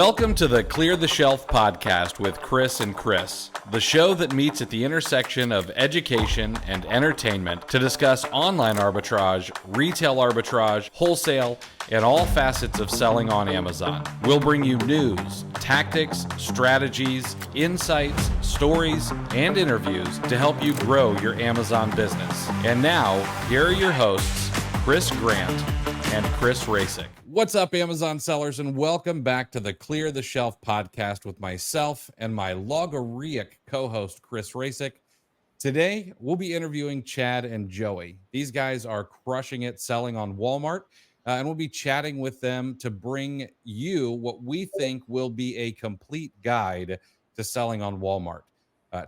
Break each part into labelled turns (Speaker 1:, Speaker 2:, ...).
Speaker 1: Welcome to the Clear the Shelf podcast with Chris and Chris, the show that meets at the intersection of education and entertainment to discuss online arbitrage, retail arbitrage, wholesale, and all facets of selling on Amazon. We'll bring you news, tactics, strategies, insights, stories, and interviews to help you grow your Amazon business. And now, here are your hosts, Chris Grant and Chris Rasick. What's up, Amazon sellers, and welcome back to the Clear the Shelf podcast with myself and my logaraic co-host, Chris Rasick. Today, we'll be interviewing Chad and Joey. These guys are crushing it selling on Walmart, and we'll be chatting with them to bring you what we think will be a complete guide to selling on Walmart.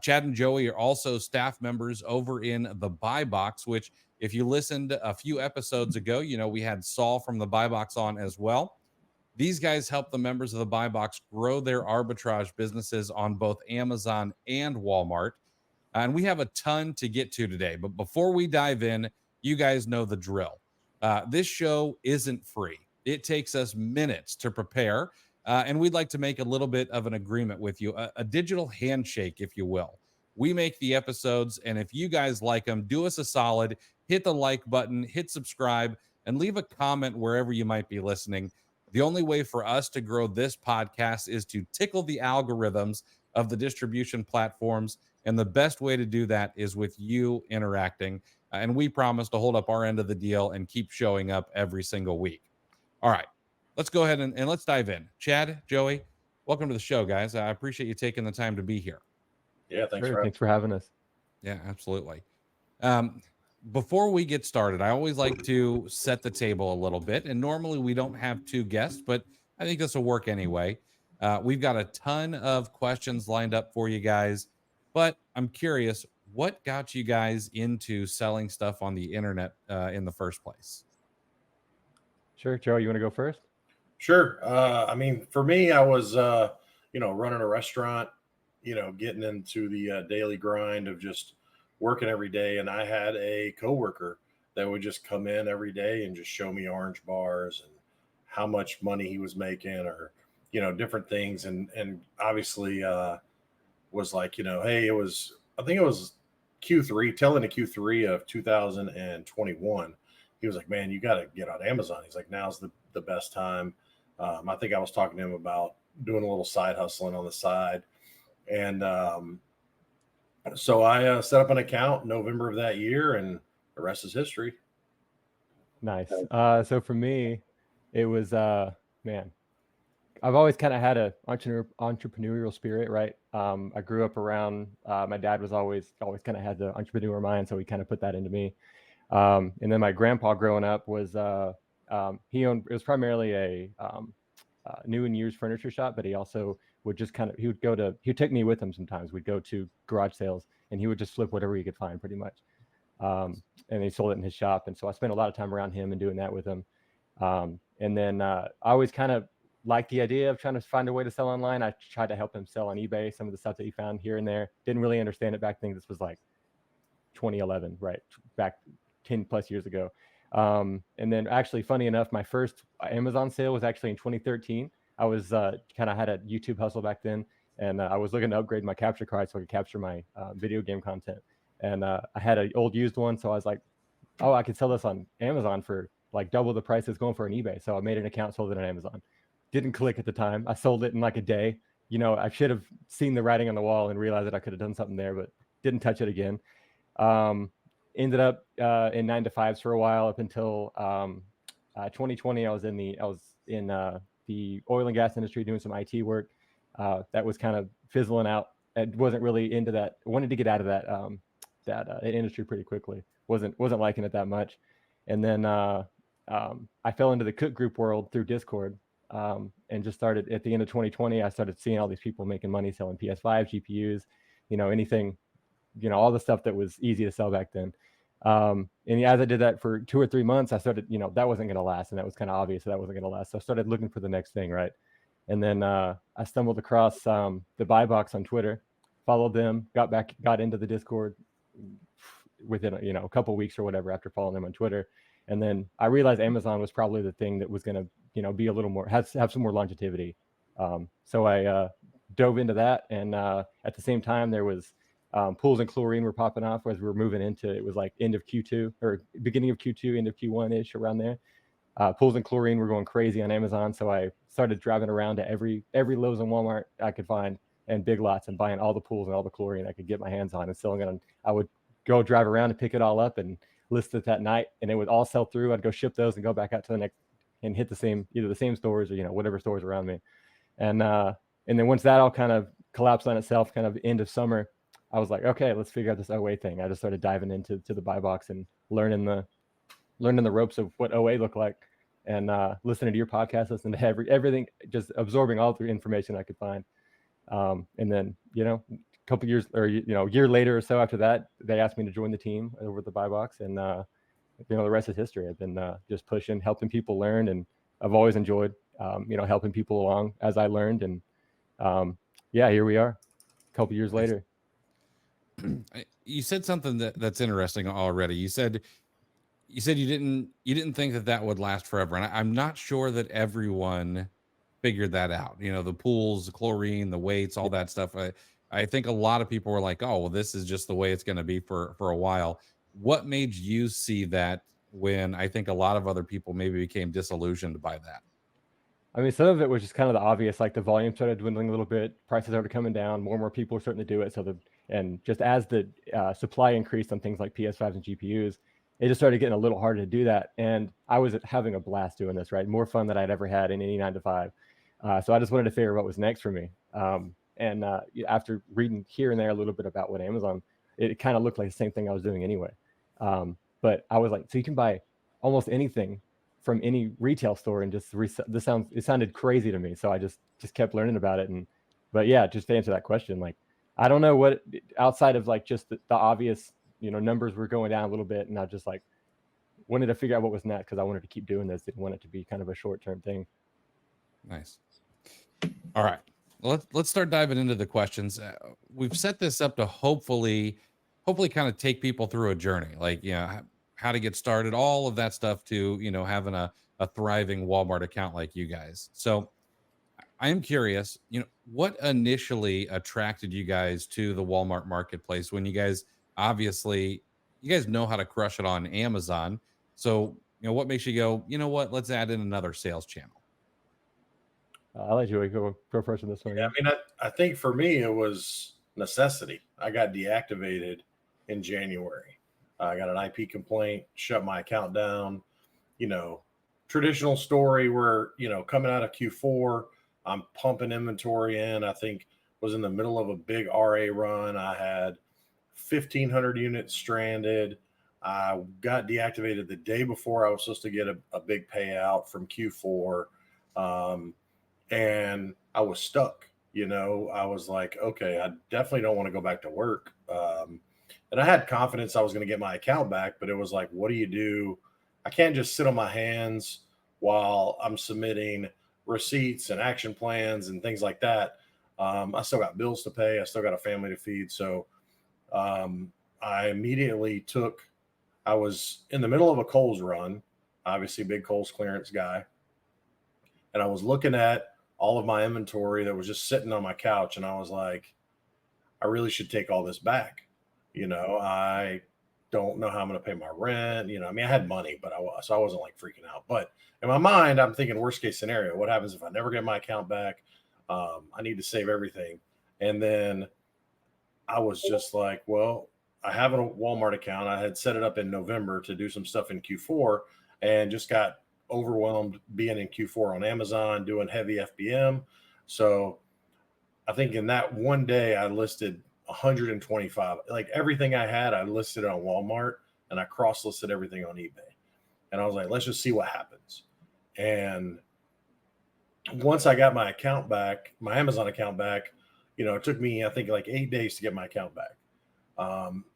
Speaker 1: Chad and Joey are also staff members over in the Buy Box, which if you listened a few episodes ago, you know we had Saul from the Buy Box on as well. These guys help the members of the Buy Box grow their arbitrage businesses on both Amazon and Walmart. And we have a ton to get to today. But before we dive in, you guys know the drill. This show isn't free. It takes us minutes to prepare. And we'd like to make a little bit of an agreement with you, a digital handshake, if you will. We make the episodes, and if you guys like them, do us a solid, hit the like button, hit subscribe, and leave a comment wherever you might be listening. The only way for us to grow this podcast is to tickle the algorithms of the distribution platforms, and the best way to do that is with you interacting. And we promise to hold up our end of the deal and keep showing up every single week. All right, let's go ahead and let's dive in. Chad, Joey, welcome to the show, guys. I appreciate you taking the time to be here.
Speaker 2: Yeah, thanks for having us.
Speaker 1: Yeah, absolutely. Before we get started, I always like to set the table a little bit. And normally we don't have two guests, but I think this will work anyway. We've got a ton of questions lined up for you guys, but I'm curious, what got you guys into selling stuff on the internet in the first place?
Speaker 3: Sure. Joe, you want to go first?
Speaker 2: Sure. For me, I was, running a restaurant, getting into the daily grind of just working every day. And I had a coworker that would just come in every day and just show me orange bars and how much money he was making or, different things. And obviously was like, hey, I think it was tail end of Q3 of 2021. He was like, man, you got to get on Amazon. He's like, now's the best time. I think I was talking to him about doing a little side hustling on the side. And so I set up an account in November of that year, and the rest is history.
Speaker 3: Nice. So for me, it was, I've always kind of had a entrepreneurial spirit, right? I grew up around, my dad was always kind of had the entrepreneur mind, so he kind of put that into me. And then my grandpa growing up was, it was primarily a new and used furniture shop, but he also would just he'd take me with him sometimes. We'd go to garage sales and he would just flip whatever he could find pretty much. And he sold it in his shop. And so I spent a lot of time around him and doing that with him. And then I always kind of liked the idea of trying to find a way to sell online. I tried to help him sell on eBay, some of the stuff that he found here and there. Didn't really understand it back then. This was like 2011, right? Back 10 plus years ago. And then actually, funny enough, my first Amazon sale was actually in 2013. I was kind of had a YouTube hustle back then, and I was looking to upgrade my capture card so I could capture my video game content. And I had an old used one, so I was like, oh, I could sell this on Amazon for like double the price it's going for on eBay. So I made an account, sold it on Amazon. Didn't click at the time. I sold it in like a day. I should have seen the writing on the wall and realized that I could have done something there, but didn't touch it again. Ended up in 9-to-5s for a while up until 2020. I was in the oil and gas industry doing some IT work. That was kind of fizzling out. I wasn't really into that. I wanted to get out of that industry pretty quickly. Wasn't liking it that much. And then I fell into the cook group world through Discord and just started at the end of 2020. I started seeing all these people making money selling PS5, GPUs, anything, all the stuff that was easy to sell back then. And as I did that for 2 or 3 months, I started, that wasn't going to last. And that was kind of obvious that wasn't going to last. So I started looking for the next thing. Right. And then I stumbled across the Buy Box on Twitter, followed them, got into the Discord within, a couple of weeks or whatever after following them on Twitter. And then I realized Amazon was probably the thing that was going to, be a little more, have some more longevity So I dove into that, and at the same time there was pools and chlorine were popping off as we were moving into, it was like end of Q2 or beginning of Q2, end of Q1 ish, around there. Pools and chlorine were going crazy on Amazon, so I started driving around to every Lowe's and Walmart I could find, and Big Lots, and buying all the pools and all the chlorine I could get my hands on and selling it on. I would go drive around and pick it all up and list it that night, and it would all sell through. I'd go ship those and go back out to the next and hit either the same stores or whatever stores around me. And then once that all kind of collapsed on itself, kind of end of summer, I was like, okay, let's figure out this OA thing. I just started diving into the buy box and learning the ropes of what OA looked like, and listening to your podcast, listening to everything, just absorbing all the information I could find. And then, a couple years, or a year later or so after that, they asked me to join the team over at the buy box, and the rest is history. I've been just pushing, helping people learn, and I've always enjoyed helping people along as I learned. And here we are a couple years later.
Speaker 1: You said something that's interesting already. You said you didn't think that would last forever, and I'm not sure that everyone figured that out. The pools, the chlorine, the weights, all that stuff. I think a lot of people were like, oh, well, this is just the way it's going to be for a while. What made you see that when I think a lot of other people maybe became disillusioned by that?
Speaker 3: I mean, some of it was just kind of the obvious, like the volume started dwindling a little bit, prices started coming down, more and more people were starting to do it. And just as the supply increased on things like PS5s and GPUs, it just started getting a little harder to do that. And I was having a blast doing this, right? More fun than I'd ever had in any 9-to-5. So I just wanted to figure out what was next for me. And after reading here and there a little bit about what Amazon, it kind of looked like the same thing I was doing anyway. But I was like, so you can buy almost anything from any retail store, and just it sounded crazy to me. So I just kept learning about it. But yeah, just to answer that question, like, I don't know what, outside of like just the obvious, numbers were going down a little bit, and I just like wanted to figure out what was next, because I wanted to keep doing this. Didn't want it to be kind of a short-term thing.
Speaker 1: Nice. All right. Well, let's start diving into the questions. We've set this up to hopefully kind of take people through a journey, like, how to get started, all of that stuff, to, having a thriving Walmart account like you guys. So I am curious, what initially attracted you guys to the Walmart marketplace, when you guys know how to crush it on Amazon. So, what makes you go, what, let's add in another sales channel?
Speaker 3: I'll let you go first on this one.
Speaker 2: Yeah, I mean, I think for me, it was necessity. I got deactivated in January. I got an IP complaint, shut my account down. Traditional story where, coming out of Q4, I'm pumping inventory in. I think was in the middle of a big RA run. I had 1,500 units stranded. I got deactivated the day before I was supposed to get a big payout from Q4. And I was stuck. I was like, okay, I definitely don't want to go back to work. And I had confidence I was going to get my account back, but it was like, what do you do? I can't just sit on my hands while I'm submitting receipts and action plans and things like that. I still got bills to pay. I still got a family to feed. So I immediately I was in the middle of a Kohl's run, obviously big Kohl's clearance guy. And I was looking at all of my inventory that was just sitting on my couch. And I was like, I really should take all this back. I don't know how I'm going to pay my rent. I had money, but I wasn't like freaking out. But in my mind, I'm thinking worst case scenario. What happens if I never get my account back? I need to save everything. And then I was just like, well, I have a Walmart account. I had set it up in November to do some stuff in Q4, and just got overwhelmed being in Q4 on Amazon, doing heavy FBM. So I think in that one day I listed 125, like everything I had, I listed it on Walmart, and I cross-listed everything on eBay. And I was like, let's just see what happens. And once I got my account back, my Amazon account back, it took me, I think, like 8 days to get my account back.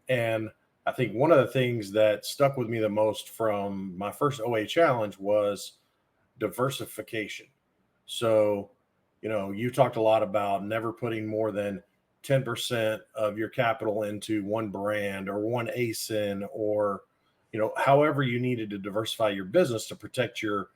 Speaker 2: And I think one of the things that stuck with me the most from my first OA challenge was diversification. So, you talked a lot about never putting more than 10% of your capital into one brand or one ASIN, or, however you needed to diversify your business to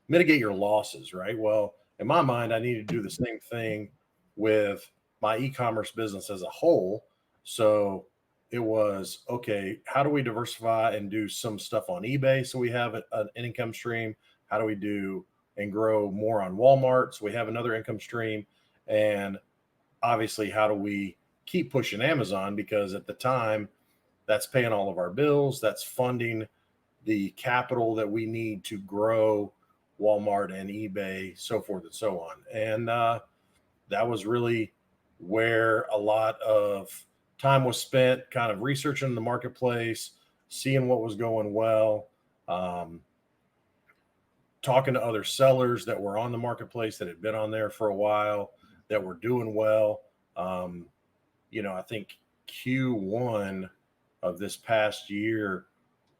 Speaker 2: mitigate your losses, right? Well, in my mind, I need to do the same thing with my e-commerce business as a whole. So it was, okay, how do we diversify and do some stuff on eBay so we have an income stream? How do we do and grow more on Walmart so we have another income stream? And obviously, how do we keep pushing Amazon? Because at the time, that's paying all of our bills, that's funding the capital that we need to grow Walmart and eBay, so forth and so on. And that was really where a lot of time was spent kind of researching the marketplace, seeing what was going well, talking to other sellers that were on the marketplace that had been on there for a while, that were doing well. I think Q1 of this past year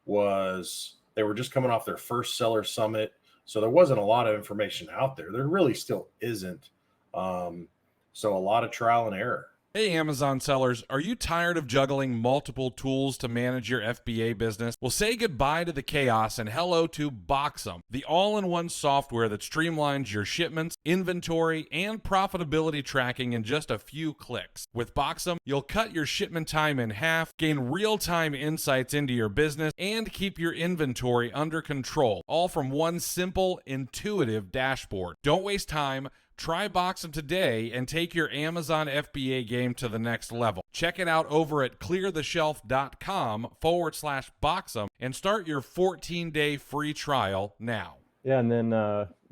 Speaker 2: they were just coming off their first seller summit. So there wasn't a lot of information out there. There really still isn't. So a lot of trial and error.
Speaker 1: Hey, Amazon sellers, are you tired of juggling multiple tools to manage your FBA business? Well, say goodbye to the chaos and hello to Boxum, the all-in-one software that streamlines your shipments, inventory, and profitability tracking in just a few clicks. With Boxum, you'll cut your shipment time in half, gain real-time insights into your business, and keep your inventory under control, all from one simple, intuitive dashboard. Don't waste time. Try Boxum today and take your Amazon FBA game to the next level. Check it out over at cleartheshelf.com/Boxum and start your 14-day free trial now.
Speaker 3: Yeah, and then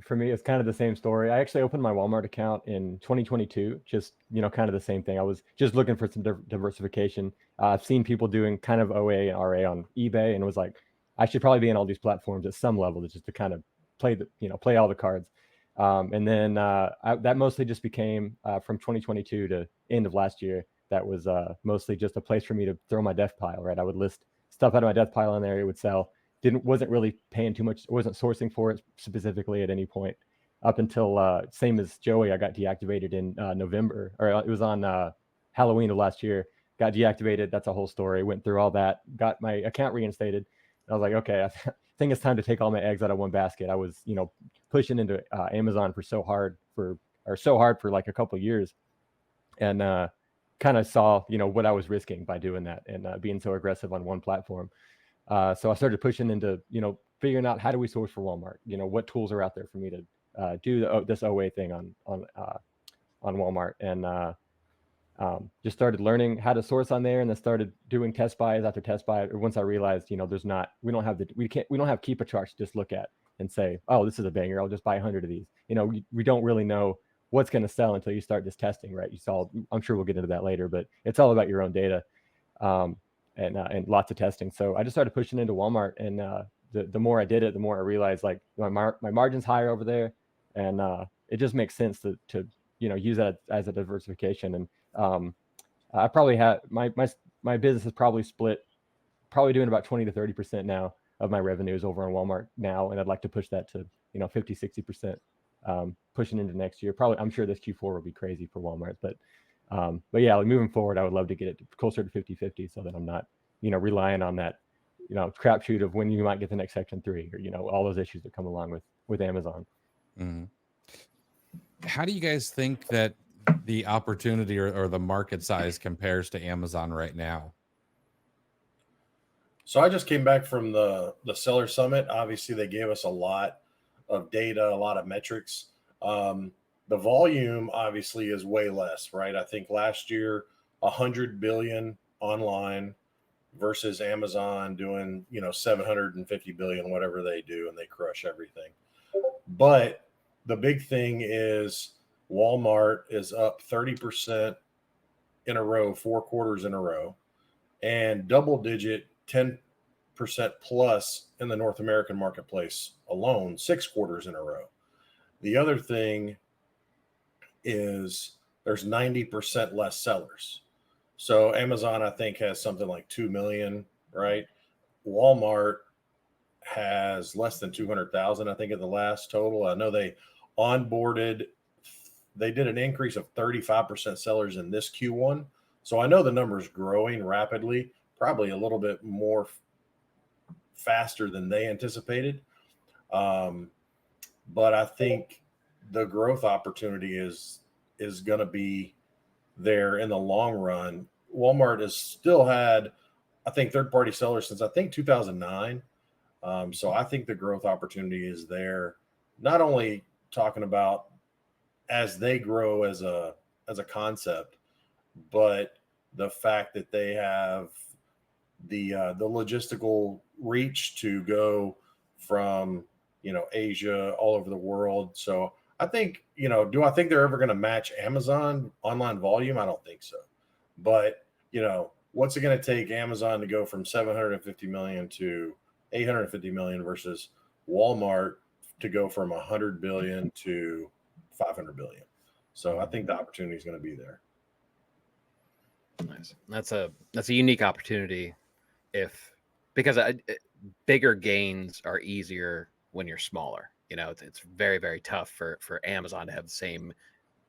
Speaker 3: for me, it's kind of the same story. I actually opened my Walmart account in 2022, just, kind of the same thing. I was just looking for some diversification. I've seen people doing kind of OA and RA on eBay, and it was like, I should probably be in all these platforms at some level just to kind of play all the cards. And then that mostly just became from 2022 to end of last year. That was mostly just a place for me to throw my death pile, right? I would list stuff out of my death pile in there. It would sell. Wasn't really paying too much. Wasn't sourcing for it specifically at any point up until same as Joey. I got deactivated in November, or it was on Halloween of last year. Got deactivated. That's a whole story. Went through all that. Got my account reinstated. I was like, okay, I think it's time to take all my eggs out of one basket. I was, pushing into Amazon for so hard for like a couple of years, and kind of saw, what I was risking by doing that and being so aggressive on one platform. So I started pushing into, figuring out how do we source for Walmart? What tools are out there for me to do this OA thing on Walmart, and just started learning how to source on there, and then started doing test buys after test buy. Once I realized, we don't have Keepa charts to just look at and say, oh, this is a banger, I'll just buy 100 of these. We don't really know what's going to sell until you start just testing, right? I'm sure we'll get into that later, but it's all about your own data, and lots of testing. So I just started pushing into Walmart, and the more I did it, the more I realized, like, my margin's higher over there, and it just makes sense to use that as a diversification. And I probably have my business is probably split, doing about 20 to 30% now of my revenues over on Walmart now, and I'd like to push that to 50-60%, pushing into next year. Probably, I'm sure this Q4 will be crazy for Walmart, but yeah, like, moving forward, I would love to get it closer to 50-50, so that I'm not relying on that crapshoot of when you might get the next Section 3, or all those issues that come along with Amazon.
Speaker 1: Mm-hmm. How do you guys think that the opportunity or the market size compares to Amazon right now?
Speaker 2: So I just came back from the seller summit. Obviously, they gave us a lot of data, a lot of metrics. The volume obviously is way less, right? I think last year, 100 billion online versus Amazon doing, 750 billion, whatever they do, and they crush everything. But the big thing is Walmart is up 30% in a row, 4 quarters in a row, and double digit 10% plus in the North American marketplace alone, 6 quarters in a row. The other thing is there's 90% less sellers. So Amazon, I think, has something like 2 million, right? Walmart has less than 200,000, I think, at the last total. I know they did an increase of 35% sellers in this Q1. So I know the number is growing rapidly, probably a little bit more faster than they anticipated. But I think the growth opportunity is going to be there in the long run. Walmart has still had, I think, third-party sellers since I think 2009. So I think the growth opportunity is there. Not only talking about as they grow as a concept, but the fact that they have the logistical reach to go from Asia all over the world. So I think do I think they're ever going to match Amazon online volume? I don't think so. But what's it going to take Amazon to go from 750 million to 850 million versus Walmart to go from 100 billion to 500 billion? So I think the opportunity is going to be there.
Speaker 4: Nice. That's a unique opportunity, because bigger gains are easier when you're smaller. It's very, very tough for Amazon to have the same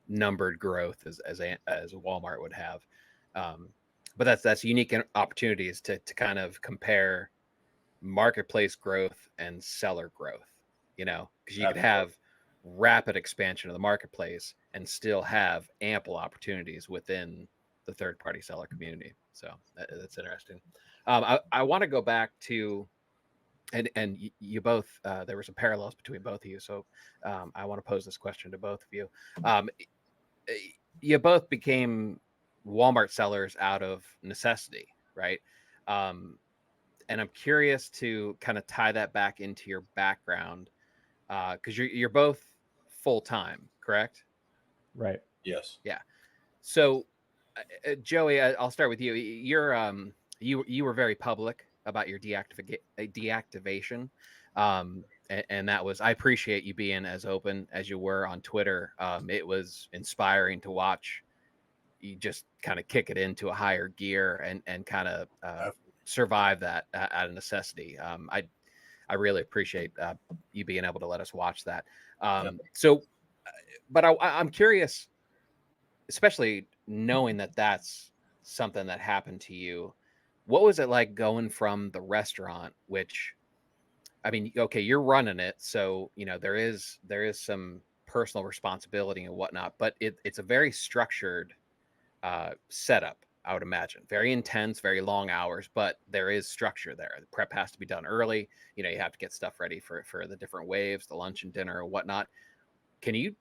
Speaker 4: numbered growth as Walmart would have. But that's unique opportunities to kind of compare marketplace growth and seller growth, because you could have rapid expansion of the marketplace and still have ample opportunities within the third-party seller community. So that's interesting. I want to go back to, and you both, there were some parallels between both of you. So I want to pose this question to both of you. You both became Walmart sellers out of necessity, right? And I'm curious to kind of tie that back into your background, because you're both full-time, correct?
Speaker 3: Right.
Speaker 2: Yes.
Speaker 4: Yeah. So Joey, I'll start with you. You were very public about your deactivation. And that was, I appreciate you being as open as you were on Twitter. It was inspiring to watch you just kind of kick it into a higher gear and kind of survive that out of necessity. I really appreciate you being able to let us watch that. So, but I'm curious, especially knowing that that's something that happened to you. What was it like going from the restaurant, which, I mean, okay, you're running it, so there is some personal responsibility and whatnot, but it's a very structured setup, I would imagine. Very intense, very long hours, but there is structure there. The prep has to be done early. You have to get stuff ready for the different waves, the lunch and dinner and whatnot. Can you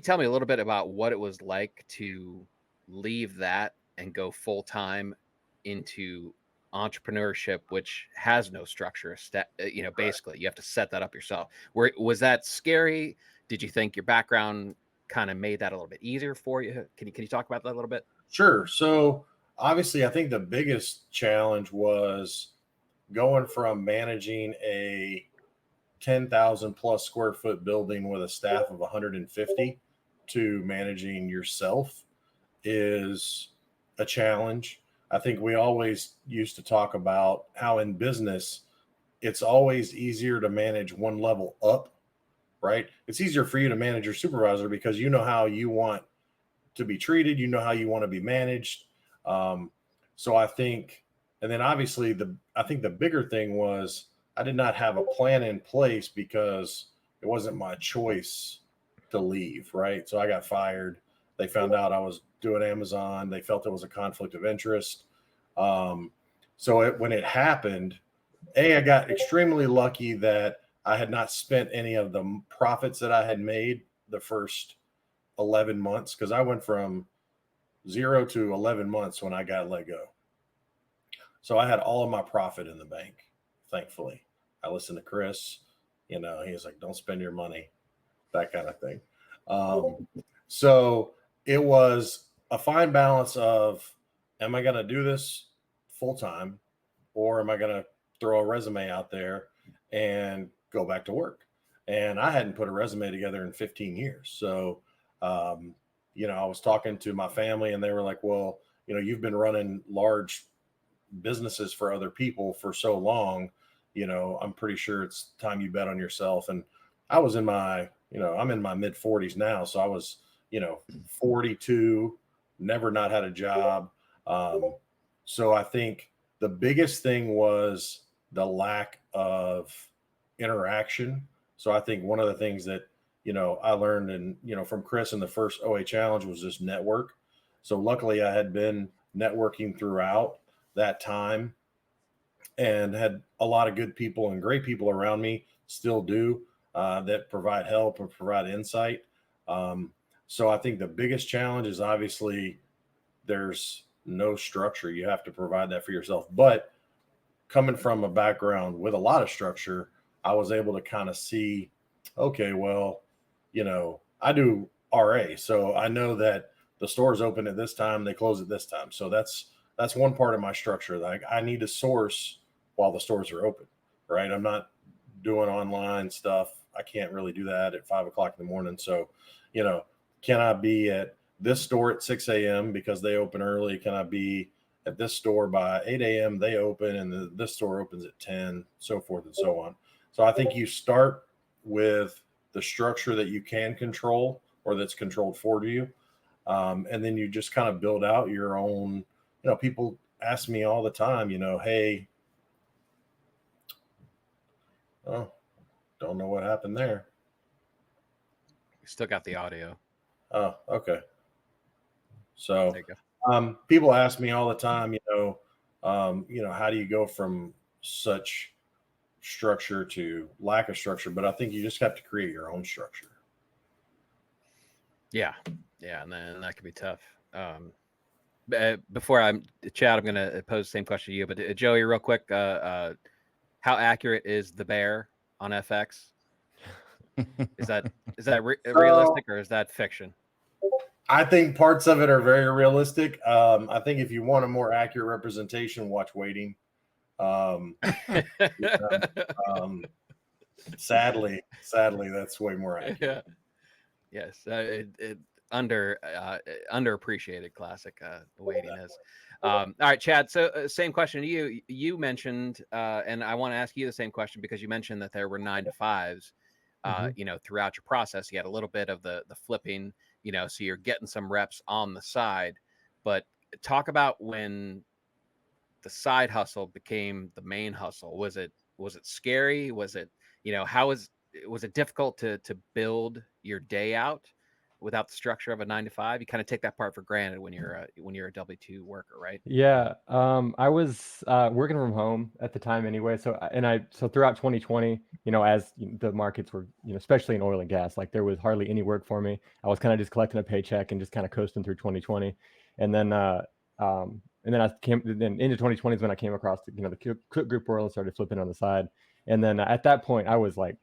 Speaker 4: tell me a little bit about what it was like to leave that and go full time into entrepreneurship, which has no structure? Basically, you have to set that up yourself. Was that scary? Did you think your background kind of made that a little bit easier for you? Can you talk about that a little bit?
Speaker 2: Sure. So obviously, I think the biggest challenge was going from managing a 10,000 plus square foot building with a staff of 150 to managing yourself is a challenge. I think we always used to talk about how in business, it's always easier to manage one level up, right? It's easier for you to manage your supervisor because you know how you want to be treated, you know how you want to be managed. So I think, and then obviously I think the bigger thing was I did not have a plan in place because it wasn't my choice to leave, right? So I got fired. They found out I was doing Amazon. They felt it was a conflict of interest. So when it happened, I got extremely lucky that I had not spent any of the profits that I had made the first 11 months, because I went from 0 to 11 months when I got let go. So I had all of my profit in the bank, thankfully. I listened to Chris, he was like, don't spend your money, that kind of thing. So it was a fine balance of, am I going to do this full time, or am I going to throw a resume out there and go back to work? And I hadn't put a resume together in 15 years. So, I was talking to my family and they were like, well, you've been running large businesses for other people for so long, I'm pretty sure it's time you bet on yourself. And I was in my, I'm in my mid 40s now. So I was, 42, never not had a job. So I think the biggest thing was the lack of interaction. So I think one of the things that, I learned and from Chris in the first OA challenge was just network. So luckily I had been networking throughout that time and had a lot of good people and great people around me, still do, that provide help and provide insight. So I think the biggest challenge is obviously there's no structure. You have to provide that for yourself. But coming from a background with a lot of structure, I was able to kind of see, okay, well, I do RA, so I know that the store's open at this time, they close at this time. So that's one part of my structure. Like I need to source while the stores are open, right? I'm not doing online stuff. I can't really do that at 5 o'clock in the morning. So, can I be at this store at 6 a.m. because they open early? Can I be at this store by 8 a.m. they open and this store opens at 10, so forth and so on. So I think you start with the structure that you can control or that's controlled for you. And then you just kind of build out your own, people ask me all the time, hey, oh, don't know what happened there.
Speaker 4: We still got the audio.
Speaker 2: Oh, okay. So
Speaker 4: There you go.
Speaker 2: People ask me all the time, how do you go from such structure to lack of structure? But I think you just have to create your own structure.
Speaker 4: Yeah, and then that could be tough. Before I'm Chad, I'm going to pose the same question to you, but Joey, real quick, how accurate is the bear on FX? Is that realistic or is that fiction?
Speaker 2: I think parts of it are very realistic. I think if you want a more accurate representation, watch Waiting. Sadly, that's way more accurate.
Speaker 4: Yeah. Yes. Underappreciated classic Waiting is. All right, Chad. So same question to you. You mentioned, and I want to ask you the same question because you mentioned that there were 9 to 5s. Throughout your process, you had a little bit of the flipping, so you're getting some reps on the side. But talk about when the side hustle became the main hustle. Was it scary? Was it, was it difficult to build your day out without the structure of a 9 to 5? You kind of take that part for granted when you're a W-2 worker, right?
Speaker 3: Yeah. I was working from home at the time anyway. So throughout 2020, as the markets were, especially in oil and gas, like there was hardly any work for me. I was kind of just collecting a paycheck and just kind of coasting through 2020. And then then into 2020 is when I came across the cook group world and started flipping on the side. And then at that point I was like,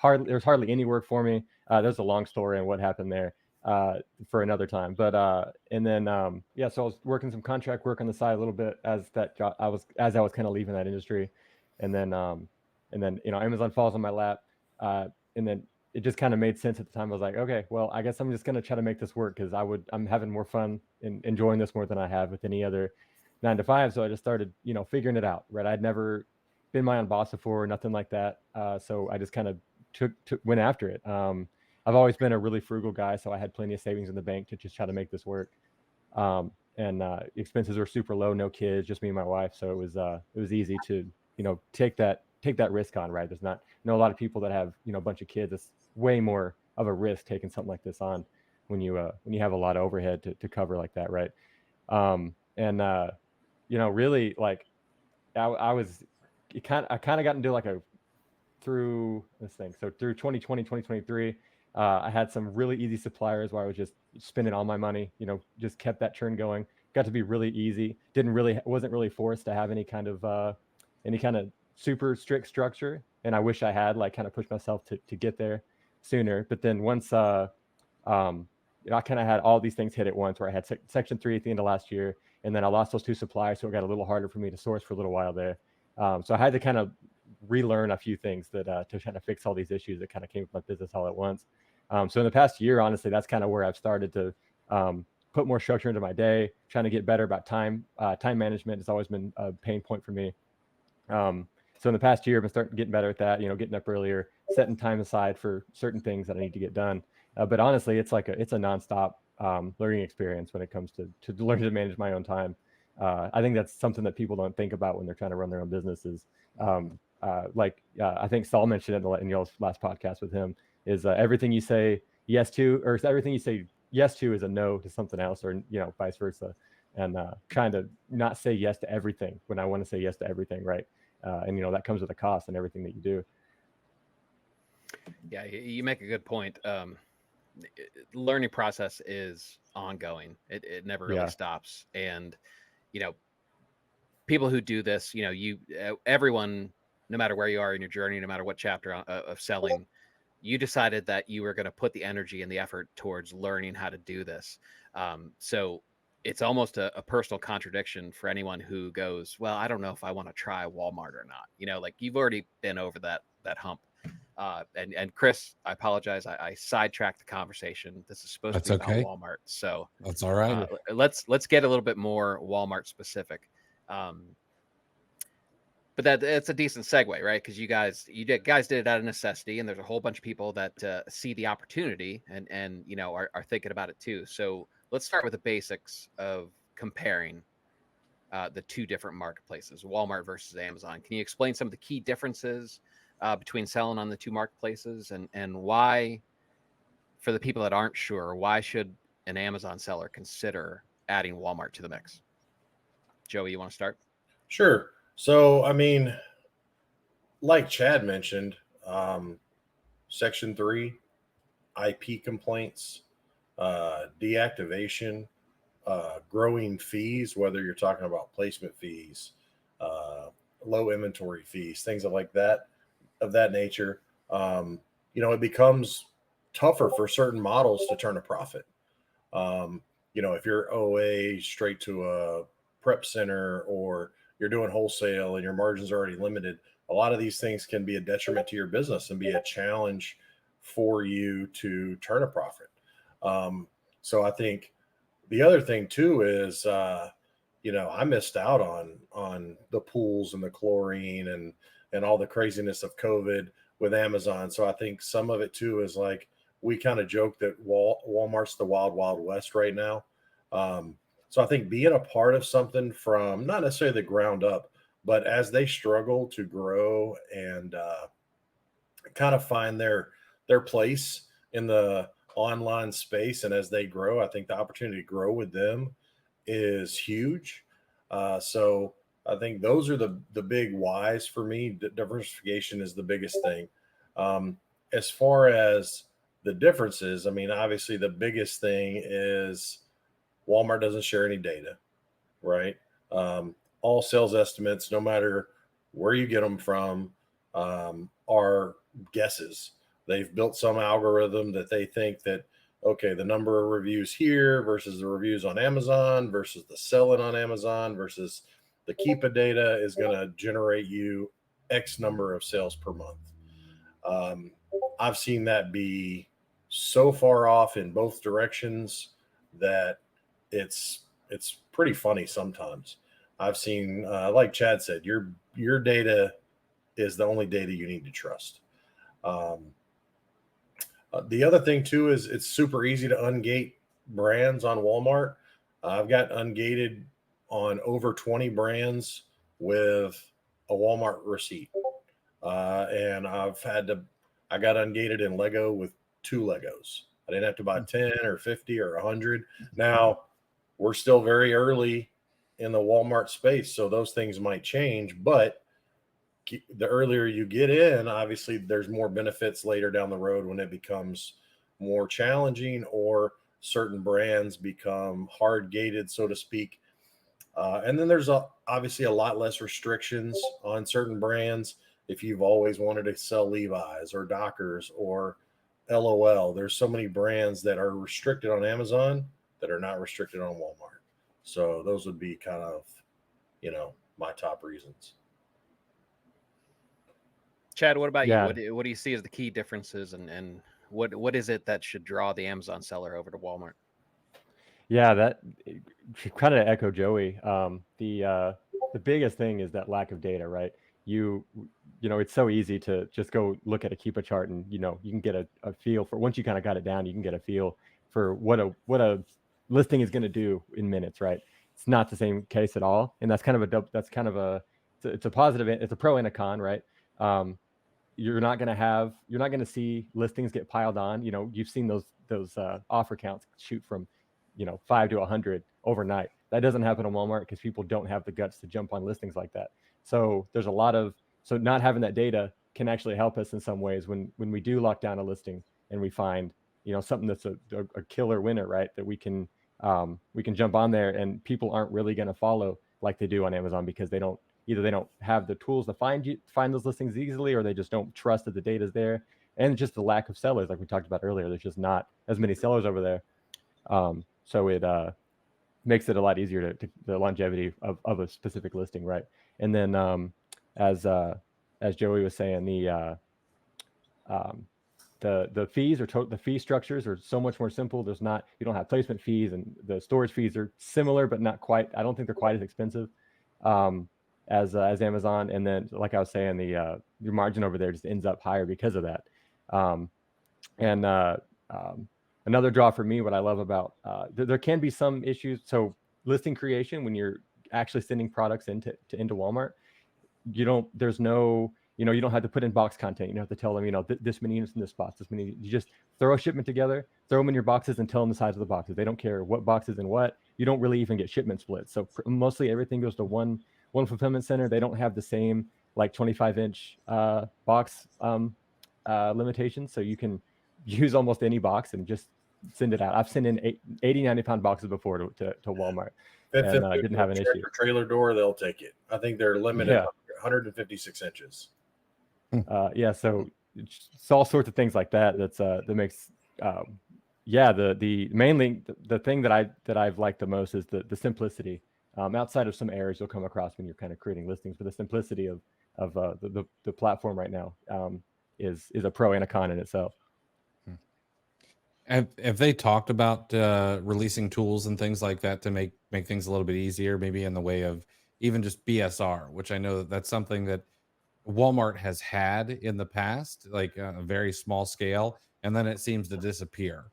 Speaker 3: there's hardly any work for me. There's a long story on what happened there for another time. But so I was working some contract work on the side a little bit as I was kind of leaving that industry. And then Amazon falls on my lap. And then it just kind of made sense at the time. I was like, okay, well, I guess I'm just going to try to make this work because I'm having more fun and enjoying this more than I have with any other 9 to 5. So I just started, figuring it out, right? I'd never been my own boss before, nothing like that. So I just kind of went after it. I've always been a really frugal guy, so I had plenty of savings in the bank to just try to make this work. And expenses were super low, no kids, just me and my wife. So it was easy to, take that risk on, right? There's not, a lot of people that have, a bunch of kids. It's way more of a risk taking something like this on when you have a lot of overhead to cover like that, right? Really like I kind of got into like through this thing. So through 2020, 2023, I had some really easy suppliers where I was just spending all my money, just kept that churn going. Got to be really easy. Wasn't really forced to have any kind of super strict structure. And I wish I had kind of pushed myself to get there sooner. But then once, I kind of had all these things hit at once where I had Section 3 at the end of last year. And then I lost those 2 suppliers. So it got a little harder for me to source for a little while there. So I had to kind of relearn a few things that to kind of fix all these issues that kind of came with my business all at once. So in the past year, honestly, that's kind of where I've started to put more structure into my day, trying to get better about time. Time management has always been a pain point for me. So in the past year, I've been getting better at that, getting up earlier, setting time aside for certain things that I need to get done. But honestly, it's a nonstop learning experience when it comes to learning to manage my own time. I think that's something that people don't think about when they're trying to run their own businesses. I think Saul mentioned it in y'all's last podcast with him, is everything you say yes to, or everything you say yes to is a no to something else, or vice versa. And trying to not say yes to everything when I want to say yes to everything, right? And that comes with a cost and everything that you do.
Speaker 4: Yeah, you make a good point. Learning process is ongoing. It never really stops. And, people who do this, everyone, no matter where you are in your journey, no matter what chapter of selling, you decided that you were going to put the energy and the effort towards learning how to do this. So it's almost a personal contradiction for anyone who goes, well, I don't know if I want to try Walmart or not. Like you've already been over that hump. And Chris, I apologize. I sidetracked the conversation. This is supposed to be about Walmart. So
Speaker 1: that's all right.
Speaker 4: Let's get a little bit more Walmart specific. But that's a decent segue, right? Because you guys did it out of necessity, and there's a whole bunch of people that see the opportunity and are thinking about it too. So let's start with the basics of comparing the two different marketplaces, Walmart versus Amazon. Can you explain some of the key differences between selling on the two marketplaces, and why, for the people that aren't sure, why should an Amazon seller consider adding Walmart to the mix? Joey, you want to start?
Speaker 2: Sure. So, I mean, like Chad mentioned, Section 3, IP complaints, deactivation, growing fees, whether you're talking about placement fees, low inventory fees, things of that nature. It becomes tougher for certain models to turn a profit. If you're OA straight to a prep center, or you're doing wholesale and your margins are already limited, a lot of these things can be a detriment to your business and be a challenge for you to turn a profit. So I think the other thing too is, I missed out on the pools and the chlorine and all the craziness of COVID with Amazon. So I think some of it too is like, we kind of joke that Walmart's the wild, wild west right now. So I think being a part of something from not necessarily the ground up, but as they struggle to grow and kind of find their place in the online space, and as they grow, I think the opportunity to grow with them is huge. So I think those are the big whys for me. Diversification is the biggest thing. As far as the differences, I mean, obviously the biggest thing is Walmart doesn't share any data, right? All sales estimates, no matter where you get them from, are guesses. They've built some algorithm that they think that, okay, the number of reviews here versus the reviews on Amazon versus the selling on Amazon versus the Keepa data is going to generate you X number of sales per month. I've seen that be so far off in both directions that it's pretty funny sometimes. I've seen, like Chad said, your data is the only data you need to trust. The other thing too is it's super easy to ungate brands on Walmart. I've got ungated on over 20 brands with a Walmart receipt. And I got ungated in Lego with 2 Legos. I didn't have to buy 10 or 50 or 100. Now, we're still very early in the Walmart space, so those things might change. But the earlier you get in, obviously, there's more benefits later down the road when it becomes more challenging or certain brands become hard gated, so to speak. And then there's obviously a lot less restrictions on certain brands. If you've always wanted to sell Levi's or Dockers or LOL, there's so many brands that are restricted on Amazon that are not restricted on Walmart. So those would be kind of, my top reasons.
Speaker 4: Chad, what about you? What do you see as the key differences, and what is it that should draw the Amazon seller over to Walmart?
Speaker 3: Yeah, that kind of echo Joey. The biggest thing is that lack of data, right? It's so easy to just go look at a Keepa chart and you can get a feel for, once you kind of got it down, you can get a feel for what a listing is going to do in minutes, right? It's not the same case at all, and that's kind of a it's a positive, it's a pro and a con, right? you're not going to see listings get piled on. You know, you've seen those offer counts shoot from, 5 to 100 overnight. That doesn't happen on Walmart because people don't have the guts to jump on listings like that. So there's so not having that data can actually help us in some ways when we do lock down a listing and we find, something that's a killer winner, right? That we can jump on there, and people aren't really going to follow like they do on Amazon because they don't have the tools to find those listings easily, or they just don't trust that the data is there. And just the lack of sellers, like we talked about earlier, there's just not as many sellers over there. So it makes it a lot easier to the longevity of a specific listing, right? And then as Joey was saying, the fees the fee structures are so much more simple. You don't have placement fees, and the storage fees are similar but not quite. I don't think they're quite as expensive as Amazon. And then, like I was saying, your margin over there just ends up higher because of that. Another draw for me, what I love about there can be some issues. So listing creation, when you're actually sending products into Walmart, you don't have to put in box content. You don't have to tell them, this many units in this box, this many. You just throw a shipment together, throw them in your boxes, and tell them the size of the boxes. They don't care what boxes and what. You don't really even get shipment splits. So mostly everything goes to one fulfillment center. They don't have the same like 25-inch box limitations. So you can use almost any box and just send it out. I've sent in 80, 90-pound boxes before to Walmart. And didn't have an issue.
Speaker 2: Trailer door, they'll take it. I think they're limited 156 inches.
Speaker 3: So it's all sorts of things like that. That makes the thing that I've liked the most is the simplicity. Outside of some errors you'll come across when you're kind of creating listings, but the simplicity of the platform right now is a pro and a con in itself.
Speaker 1: Have they talked about releasing tools and things like that to make things a little bit easier, maybe in the way of even just BSR, which I know that's something that Walmart has had in the past, like a very small scale, and then it seems to disappear.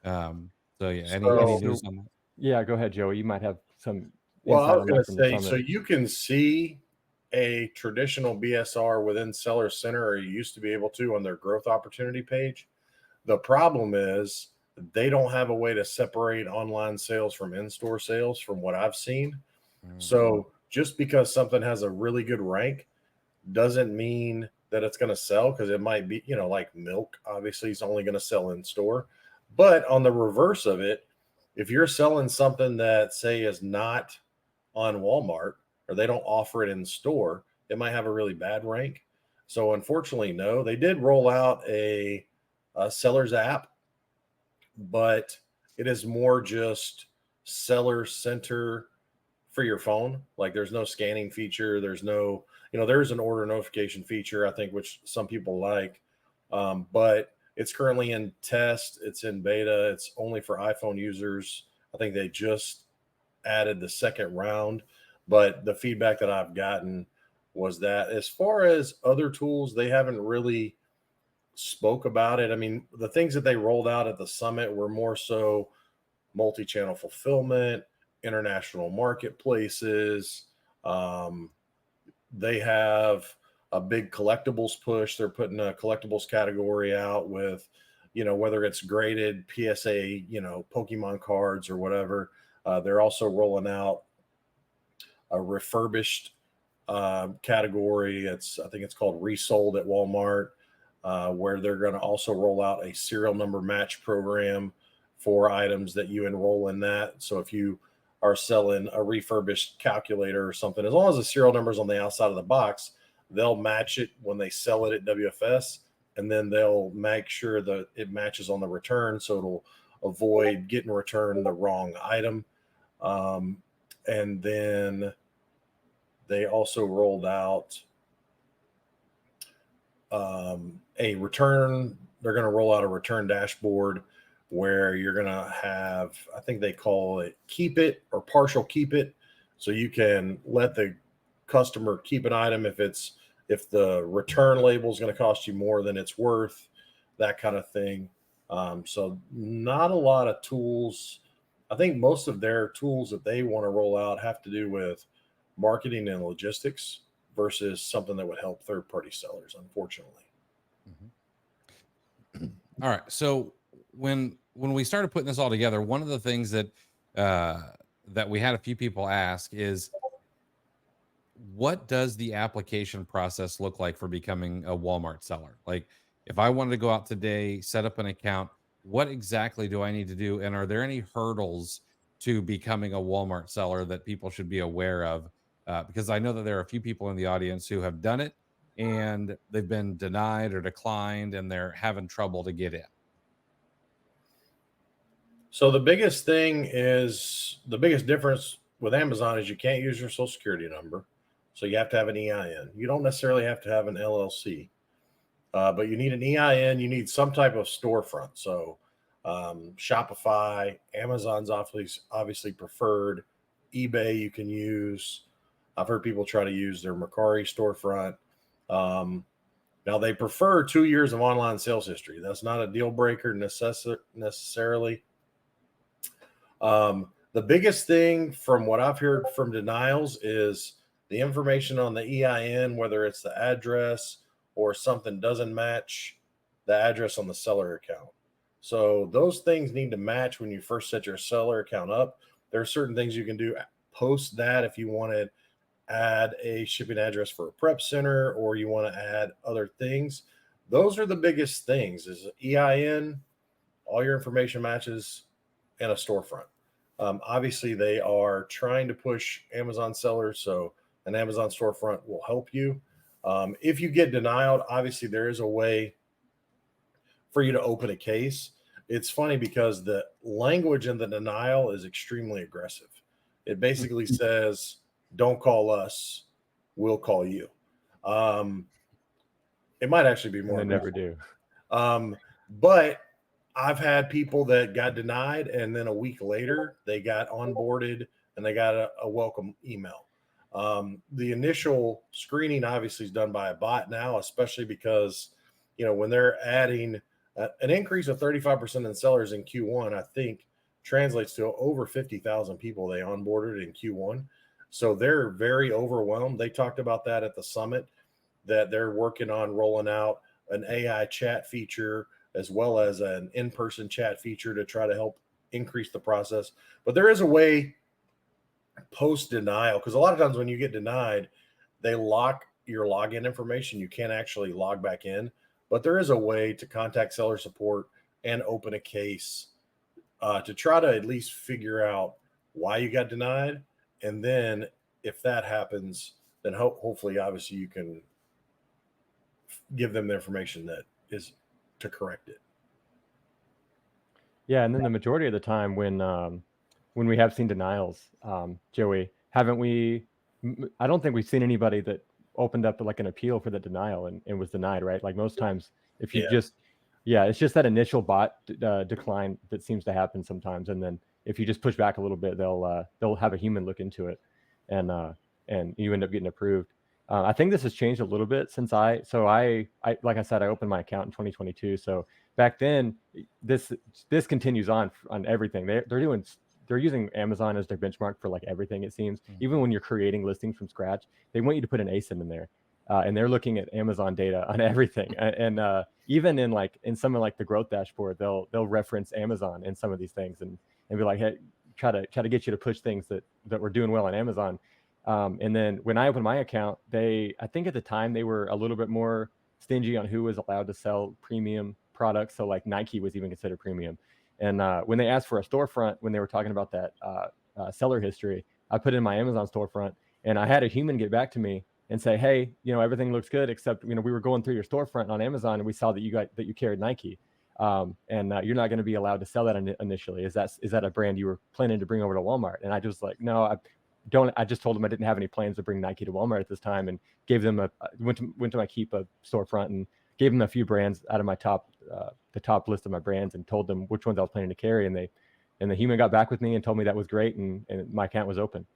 Speaker 1: Any news on that?
Speaker 3: Yeah, go ahead, Joey. You might have some.
Speaker 2: Well, I was going to say, so you can see a traditional BSR within Seller Center, or you used to be able to on their growth opportunity page. The problem is they don't have a way to separate online sales from in-store sales from what I've seen. So just because something has a really good rank doesn't mean that it's going to sell, because it might be, like milk, obviously it's only going to sell in store. But on the reverse of it, if you're selling something that, say, is not on Walmart, or they don't offer it in store, it might have a really bad rank. So unfortunately, no, they did roll out a seller's app, but it is more just Seller Center for your phone. Like, there's no scanning feature. There's no, there's an order notification feature, I think, which some people like. But it's currently in test. It's in beta. It's only for iPhone users. I think they just added the second round, but the feedback that I've gotten was that as far as other tools, they haven't really spoke about it. I mean, the things that they rolled out at the summit were more so multi-channel fulfillment, international marketplaces. They have a big collectibles push. They're putting a collectibles category out with, whether it's graded PSA, Pokemon cards or whatever. They're also rolling out a refurbished category. I think it's called Resold at Walmart, where they're going to also roll out a serial number match program for items that you enroll in that. So if you are selling a refurbished calculator or something, as long as the serial number is on the outside of the box, they'll match it when they sell it at WFS, and then they'll make sure that it matches on the return, so it'll avoid getting returned the wrong item. And then they also rolled out a return. They're going to roll out a return dashboard where you're going to have, I think they call it keep it or partial keep it. So you can let the customer keep an item if the return label is going to cost you more than it's worth, that kind of thing. So not a lot of tools. I think most of their tools that they want to roll out have to do with marketing and logistics versus something that would help third-party sellers, unfortunately.
Speaker 1: All right. So when we started putting this all together, one of the things that that we had a few people ask is, what does the application process look like for becoming a Walmart seller? Like, if I wanted to go out today, set up an account, what exactly do I need to do? And are there any hurdles to becoming a Walmart seller that people should be aware of? Because I know that there are a few people in the audience who have done it and they've been denied or declined and they're having trouble to get in.
Speaker 2: So the biggest difference with Amazon is you can't use your social security number. So you have to have an EIN. You don't necessarily have to have an LLC, but you need an EIN. You need some type of storefront. So Shopify, Amazon's obviously preferred. eBay you can use. I've heard people try to use their Mercari storefront. Now they prefer 2 years of online sales history. That's not a deal breaker necessarily. The biggest thing from what I've heard from denials is the information on the EIN, whether it's the address or something doesn't match the address on the seller account. So those things need to match when you first set your seller account up. There are certain things you can do post that if you want to add a shipping address for a prep center or you want to add other things. Those are the biggest things: is EIN, all your information matches, and a storefront. Obviously, they are trying to push Amazon sellers, so an Amazon storefront will help you. If you get denied, obviously there is a way for you to open a case. It's funny because the language in the denial is extremely aggressive. It basically says, "Don't call us, we'll call you." It might actually be more.
Speaker 3: They never do.
Speaker 2: But I've had people that got denied, and then a week later they got onboarded and they got a welcome email. The initial screening obviously is done by a bot now, especially because, when they're adding an increase of 35% in sellers in Q1, I think translates to over 50,000 people they onboarded in Q1. So they're very overwhelmed. They talked about that at the summit, that they're working on rolling out an AI chat feature as well as an in-person chat feature to try to help increase the process. But there is a way post-denial, because a lot of times when you get denied, they lock your login information. You can't actually log back in. But there is a way to contact seller support and open a case to try to at least figure out why you got denied. And then if that happens, then hopefully, obviously, you can give them the information that is to correct it.
Speaker 3: Yeah, and then the majority of the time when we have seen denials, Joey, haven't we? I don't think we've seen anybody that opened up like an appeal for the denial and was denied, right? Like most times, if you it's just that initial bot decline that seems to happen sometimes, and then if you just push back a little bit, they'll have a human look into it, and you end up getting approved. I think this has changed a little bit since I like I said, I opened my account in 2022. So back then, this continues on everything. They're using Amazon as their benchmark for like everything, it seems. Mm-hmm. Even when you're creating listings from scratch, they want you to put an ASIN in there, and they're looking at Amazon data on everything. And even in some of like the growth dashboard, they'll reference Amazon in some of these things and be like, hey, try to get you to push things that we're doing well on Amazon. And then when I opened my account, I think at the time they were a little bit more stingy on who was allowed to sell premium products. So like Nike was even considered premium. And when they asked for a storefront, when they were talking about that seller history, I put in my Amazon storefront, and I had a human get back to me and say, hey, everything looks good, except, we were going through your storefront on Amazon and we saw that you carried Nike. And you're not going to be allowed to sell that initially. Is that a brand you were planning to bring over to Walmart? And I just like, no, I just told them I didn't have any plans to bring Nike to Walmart at this time, and gave them went to my Keepa storefront and gave them a few brands out of my the top list of my brands, and told them which ones I was planning to carry. And the human got back with me and told me that was great, and my account was open.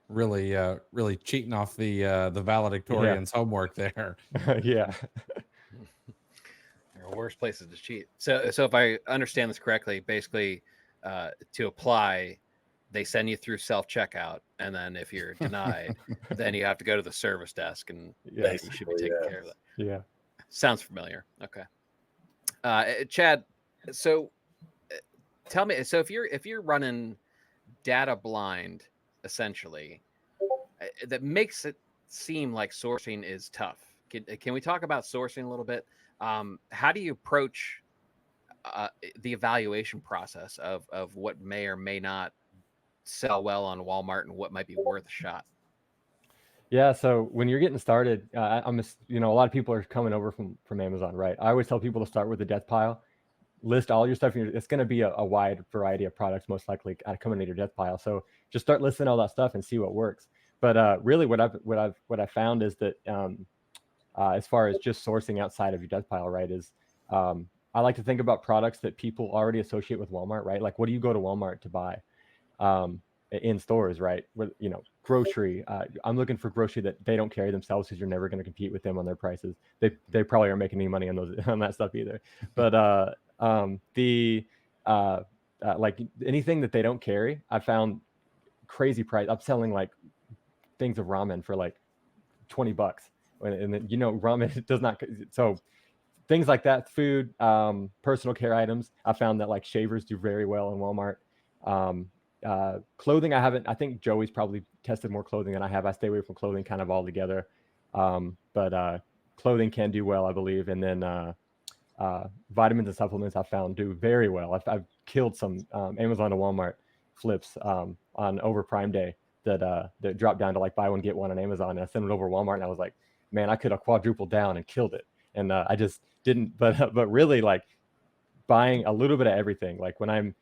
Speaker 1: Really cheating off the valedictorian's homework there.
Speaker 3: Yeah.
Speaker 4: There are worse places to cheat. So if I understand this correctly, basically to apply, they send you through self-checkout, and then if you're denied, then you have to go to the service desk, and you should be taking care of that.
Speaker 3: Yeah.
Speaker 4: Sounds familiar. Okay. Chad, so tell me, so if you're running data blind, essentially, that makes it seem like sourcing is tough. Can we talk about sourcing a little bit? How do you approach the evaluation process of what may or may not sell well on Walmart and what might be worth a shot?
Speaker 3: Yeah, so when you're getting started, a lot of people are coming over from Amazon, right? I always tell people to start with the death pile, list all your stuff. It's going to be a wide variety of products, most likely coming into your death pile. So just start listing all that stuff and see what works. But really, what I've found is that as far as just sourcing outside of your death pile, right, is I like to think about products that people already associate with Walmart, right? Like, what do you go to Walmart to buy? In stores, right? With, grocery. I'm looking for grocery that they don't carry themselves, because you're never going to compete with them on their prices. They probably aren't making any money on that stuff either. But like anything that they don't carry, I found crazy price. I'm selling like things of ramen for like $20, and then ramen does not. So things like that, food, personal care items. I found that like shavers do very well in Walmart. Clothing, I think Joey's probably tested more clothing than I have. I stay away from clothing kind of altogether. But clothing can do well, I believe. And then vitamins and supplements I found do very well. I've killed some Amazon to Walmart flips on over Prime Day that dropped down to like buy one get one on Amazon, and I sent it over to Walmart, and I was like, man, I could have quadrupled down and killed it. And I just didn't. But really, like, buying a little bit of everything. Like when I'm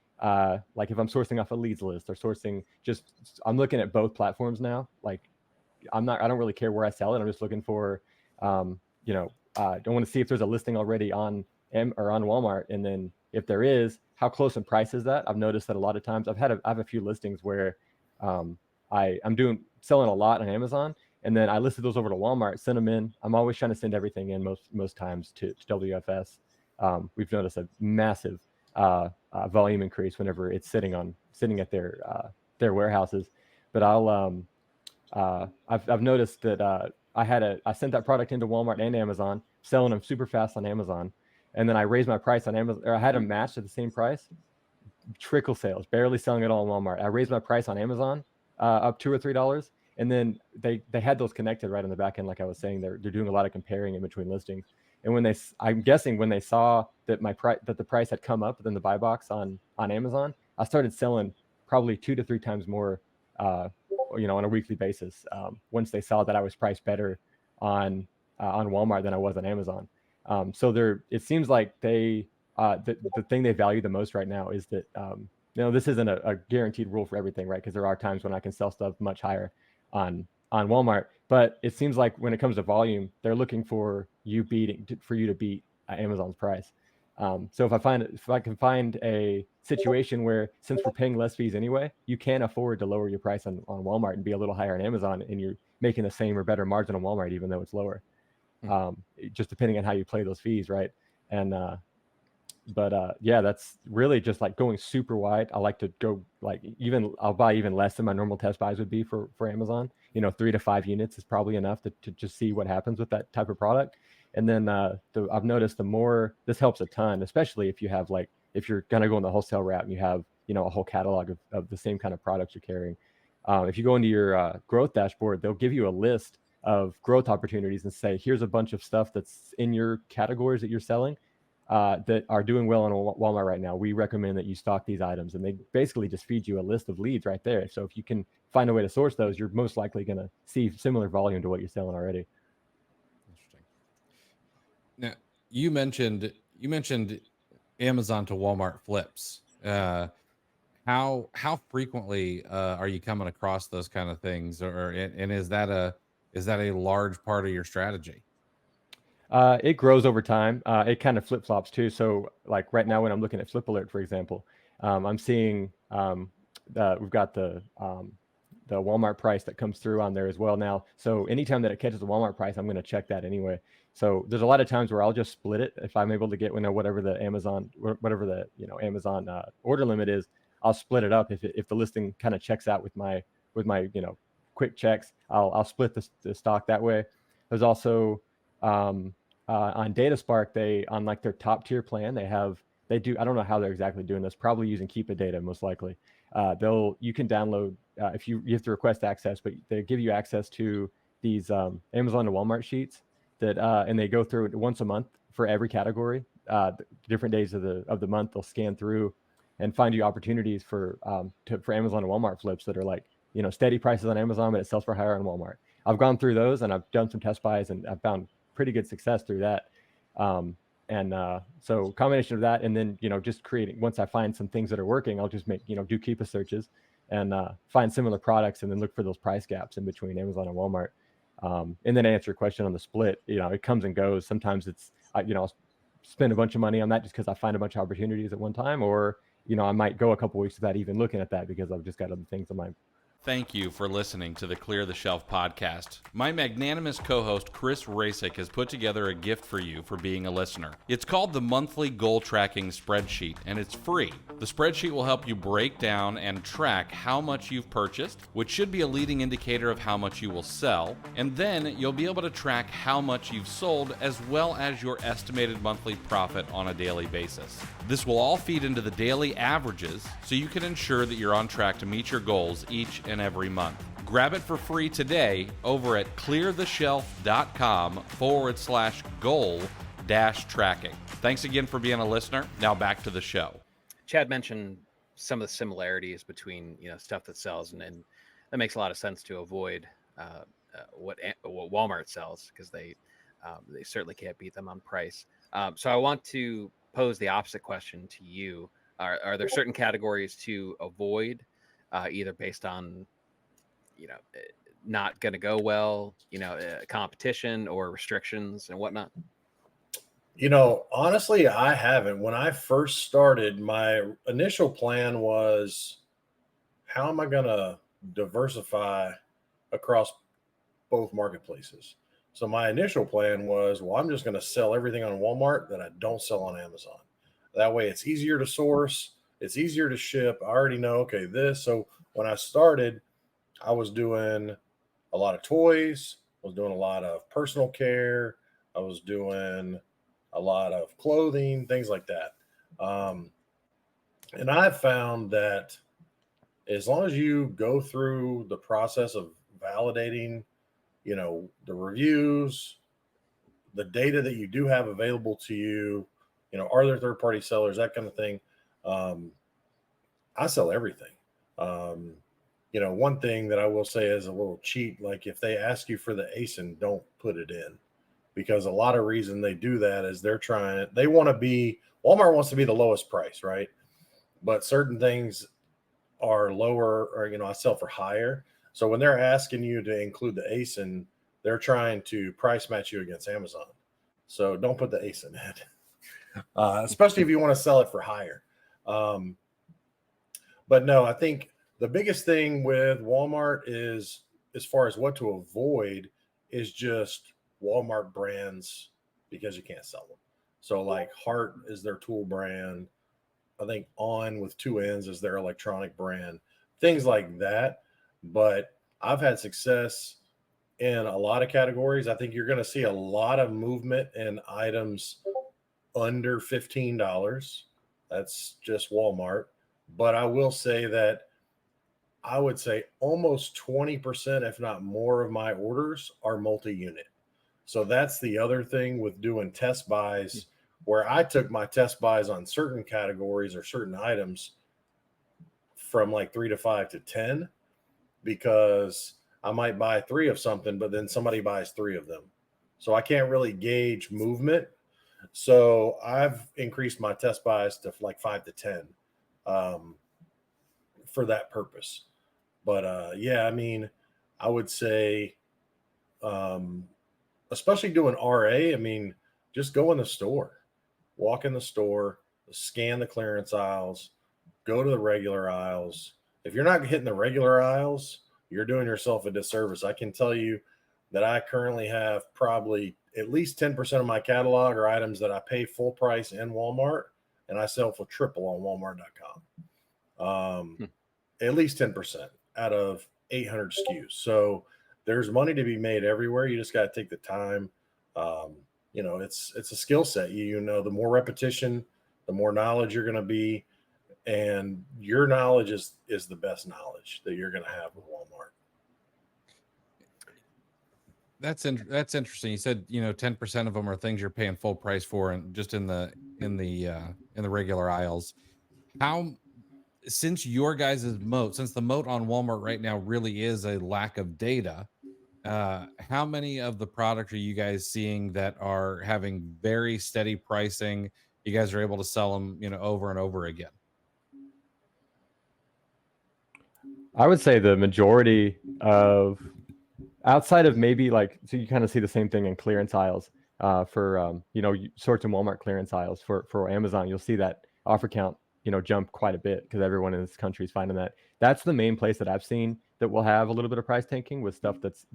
Speaker 3: like if I'm sourcing off a leads list or sourcing, I'm looking at both platforms now. Like I don't really care where I sell it. I'm just looking for don't want to see if there's a listing already on on Walmart, and then if there is, how close in price is that? I've noticed that a lot of times I have a few listings where I'm selling a lot on Amazon, and then I listed those over to Walmart, send them in. I'm always trying to send everything in most times to WFS. We've noticed a massive volume increase whenever it's sitting at their warehouses. But I've noticed that I sent that product into Walmart and Amazon, selling them super fast on Amazon, and then I raised my price on Amazon, or I had them matched at the same price. Trickle sales, barely selling it all on Walmart. I raised my price on Amazon up $2 or $3, and then they had those connected right on the back end. Like I was saying, they're doing a lot of comparing in between listings. And I'm guessing when they saw that the price had come up within the buy box on Amazon, I started selling probably 2 to 3 times more, on a weekly basis. Once they saw that I was priced better on Walmart than I was on Amazon. So it seems like the thing they value the most right now is that, this isn't a guaranteed rule for everything, right? Because there are times when I can sell stuff much higher on Walmart, but it seems like when it comes to volume, they're looking for you to beat Amazon's price. So if I can find a situation where, since we're paying less fees anyway, you can afford to lower your price on Walmart and be a little higher on Amazon, and you're making the same or better margin on Walmart, even though it's lower. Just depending on how you play those fees, right? And yeah, that's really just like going super wide. I like to go I'll buy even less than my normal test buys would be for Amazon. 3 to 5 units is probably enough to just see what happens with that type of product. And then I've noticed the more, this helps a ton, especially if you're gonna go in the wholesale route and you have a whole catalog of the same kind of products you're carrying. If you go into your growth dashboard, they'll give you a list of growth opportunities and say, here's a bunch of stuff that's in your categories that you're selling that are doing well on Walmart right now. We recommend that you stock these items, and they basically just feed you a list of leads right there. So if you can find a way to source those, you're most likely going to see similar volume to what you're selling already.
Speaker 1: Interesting. Now, you mentioned Amazon to Walmart flips. How frequently are you coming across those kind of things, and is that a large part of your strategy?
Speaker 3: It grows over time. It kind of flip flops too. So like right now, when I'm looking at Flip Alert, for example, I'm seeing we've got the Walmart price that comes through on there as well now. So anytime that it catches the Walmart price, I'm going to check that anyway. So there's a lot of times where I'll just split it if I'm able to get whatever the Amazon order limit is. I'll split it up if the listing kind of checks out with my quick checks. I'll split the stock that way. There's also on DataSpark, they on like their top tier plan, they do. I don't know how they're exactly doing this. Probably using Keepa data most likely. You can download if you have to request access, but they give you access to these Amazon and Walmart sheets that and they go through it once a month for every category. Different days of the month, they'll scan through and find you opportunities for Amazon and Walmart flips that are like, you know, steady prices on Amazon, but it sells for higher on Walmart. I've gone through those and I've done some test buys and I've found pretty good success through that. So combination of that, and then, you know, just creating, once I find some things that are working, I'll just make, you know, do Keepa searches and find similar products and then look for those price gaps in between Amazon and Walmart. And then answer your question on the split, you know, it comes and goes. Sometimes it's, you know, I'll spend a bunch of money on that just because I find a bunch of opportunities at one time, or, you know, I might go a couple weeks without even looking at that because I've just got other things on my.
Speaker 1: Thank you for listening to the Clear the Shelf podcast. My magnanimous co-host Chris Rasick has put together a gift for you for being a listener. It's called the Monthly Goal Tracking Spreadsheet, and it's free. The spreadsheet will help you break down and track how much you've purchased, which should be a leading indicator of how much you will sell, and then you'll be able to track how much you've sold as well as your estimated monthly profit on a daily basis. This will all feed into the daily averages so you can ensure that you're on track to meet your goals each and every month. Grab it for free today over at cleartheshelf.com/goal-tracking. Thanks again for being a listener. Now back to the show.
Speaker 4: Chad mentioned some of the similarities between, you know, stuff that sells, and that makes a lot of sense to avoid what Walmart sells, because they certainly can't beat them on price. So I want to pose the opposite question to you. Are there certain categories to avoid, either based on, you know, not going to go well, you know, competition or restrictions and whatnot?
Speaker 2: You know, honestly, I haven't. When I first started, my initial plan was, how am I going to diversify across both marketplaces? So my initial plan was, well, I'm just going to sell everything on Walmart that I don't sell on Amazon. That way it's easier to source, it's easier to ship. I already know, okay, this. So when I started, I was doing a lot of toys, I was doing a lot of personal care, I was doing a lot of clothing, things like that. And I've found that as long as you go through the process of validating, you know, the reviews, the data that you do have available to you, you know, are there third-party sellers, that kind of thing. I sell everything. You know, one thing that I will say is a little cheat, like if they ask you for the ASIN, don't put it in, because a lot of reason they do that is they want to be, Walmart wants to be the lowest price, right? But certain things are lower, or, you know, I sell for higher. So when they're asking you to include the ASIN, they're trying to price match you against Amazon. So don't put the ASIN in, especially if you want to sell it for higher. But no, I think the biggest thing with Walmart is, as far as what to avoid, is just Walmart brands, because you can't sell them. So like Hart is their tool brand. I think On with 2 N's is their electronic brand, things like that. But I've had success in a lot of categories. I think you're going to see a lot of movement in items under $15. That's just Walmart. But I will say that I would say almost 20%, if not more, of my orders are multi-unit. So that's the other thing with doing test buys, where I took my test buys on certain categories or certain items from like 3 to 5 to 10, because I might buy 3 of something, but then somebody buys 3 of them. So I can't really gauge movement. So I've increased my test buys to like 5 to 10 for that purpose. But yeah, I mean, I would say, especially doing RA, I mean, just go in the store, walk in the store, scan the clearance aisles, go to the regular aisles. If you're not hitting the regular aisles, you're doing yourself a disservice. I can tell you that I currently have probably at least 10% of my catalog are items that I pay full price in Walmart, and I sell for triple on Walmart.com. At least 10% out of 800 SKUs. So there's money to be made everywhere. You just got to take the time. it's a skill set. You know, the more repetition, the more knowledge you're going to be, and your knowledge is the best knowledge that you're going to have with Walmart.
Speaker 1: That's interesting. You said 10% of them are things you're paying full price for, and just in the regular aisles. How, since your guys' moat, since the moat on Walmart right now really is a lack of data, how many of the products are you guys seeing that are having very steady pricing? You guys are able to sell them, over and over again.
Speaker 3: I would say the majority of, outside of maybe so you kind of see the same thing in clearance aisles for sorts of Walmart clearance aisles for Amazon. You'll see that offer count jump quite a bit because everyone in this country is finding that. That's the main place that I've seen that will have a little bit of price tanking with stuff that's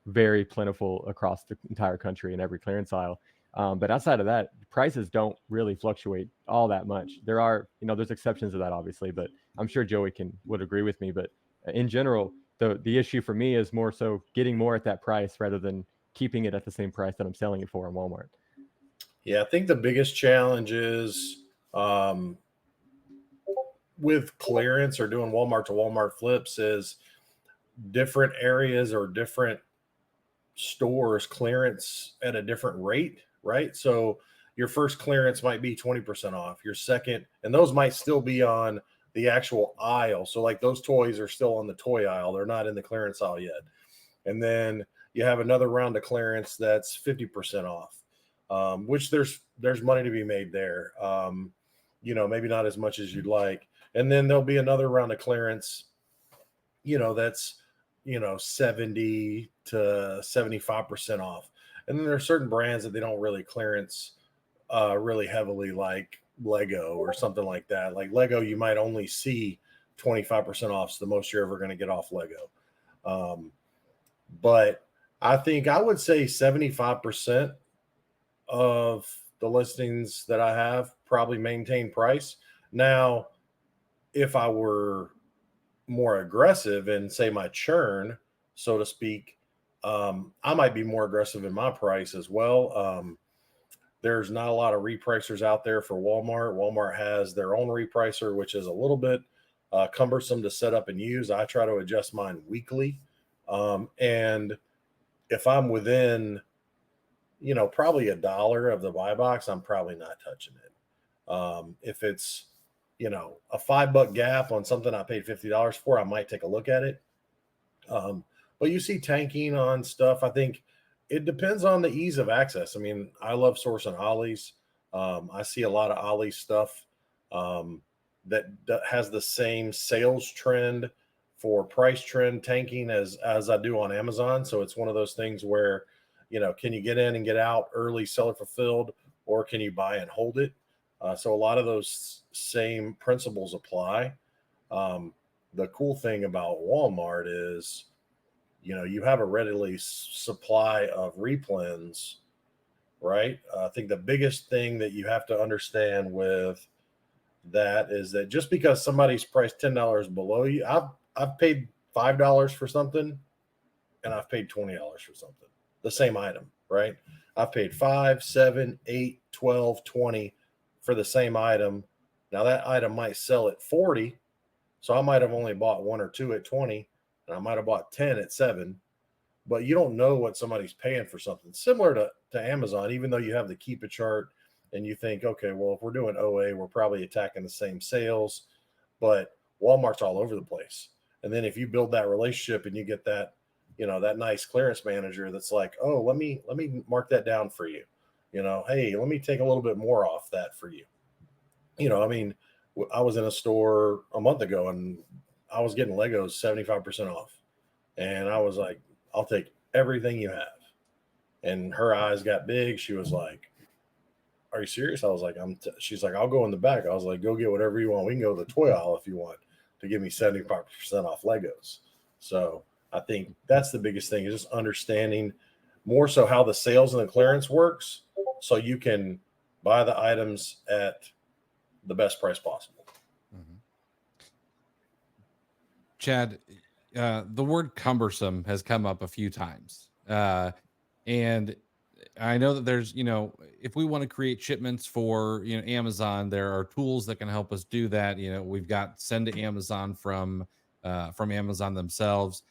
Speaker 3: very plentiful across the entire country in every clearance aisle. But outside of that, prices don't really fluctuate all that much. There are, there's exceptions to that, obviously, but I'm sure Joey would agree with me. But in general, the issue for me is more so getting more at that price rather than keeping it at the same price that I'm selling it for in Walmart.
Speaker 2: Yeah, I think the biggest challenge is with clearance or doing Walmart to Walmart flips is different areas or different stores clearance at a different rate, right? So your first clearance might be 20% off, your second, and those might still be on the actual aisle. So like those toys are still on the toy aisle. They're not in the clearance aisle yet. And then you have another round of clearance that's 50% off, which there's money to be made there. Maybe not as much as you'd like. And then there'll be another round of clearance, that's 70 to 75% off. And then there are certain brands that they don't really clearance really heavily, like Lego or something like that. Like Lego, you might only see 25% off. It's the most you're ever going to get off Lego. But I think I would say 75% of the listings that I have probably maintain price. Now, if I were more aggressive and say my churn, so to speak, I might be more aggressive in my price as well. There's not a lot of repricers out there for Walmart. Walmart has their own repricer, which is a little bit cumbersome to set up and use. I try to adjust mine weekly. And if I'm within, probably $1 of the buy box, I'm probably not touching it. If it's, a $5 gap on something I paid $50 for, I might take a look at it. But you see tanking on stuff. I think it depends on the ease of access. I mean, I love sourcing ollies. I see a lot of ollie stuff that has the same sales trend for price trend tanking as I do on Amazon. So it's one of those things where, can you get in and get out early, seller fulfilled, or can you buy and hold it? So a lot of those same principles apply. The cool thing about Walmart is, you have a readily supply of replens, right? I think the biggest thing that you have to understand with that is that just because somebody's priced $10 below you, I've paid $5 for something and I've paid $20 for something, the same item, right? I've paid 5, 7, 8, 12, 20 for the same item. Now that item might sell at 40. So I might have only bought 1 or 2 at 20 and I might have bought 10 at 7, but you don't know what somebody's paying for something similar to Amazon, even though you have the Keepa chart and you think, okay, well, if we're doing OA, we're probably attacking the same sales, but Walmart's all over the place. And then if you build that relationship and you get that, that nice clearance manager that's like, oh, let me mark that down for you. Hey, let me take a little bit more off that for you. I was in a store a month ago and I was getting Legos 75% off. And I was like, I'll take everything you have. And her eyes got big. She was like, are you serious? I was like, she's like, I'll go in the back. I was like, go get whatever you want. We can go to the toy aisle if you want to give me 75% off Legos. So I think that's the biggest thing, is just understanding more so how the sales and the clearance works so you can buy the items at the best price possible.
Speaker 1: Mm-hmm. Chad, the word cumbersome has come up a few times. And I know that there's, if we want to create shipments for, Amazon, there are tools that can help us do that. We've got send to Amazon from Amazon themselves.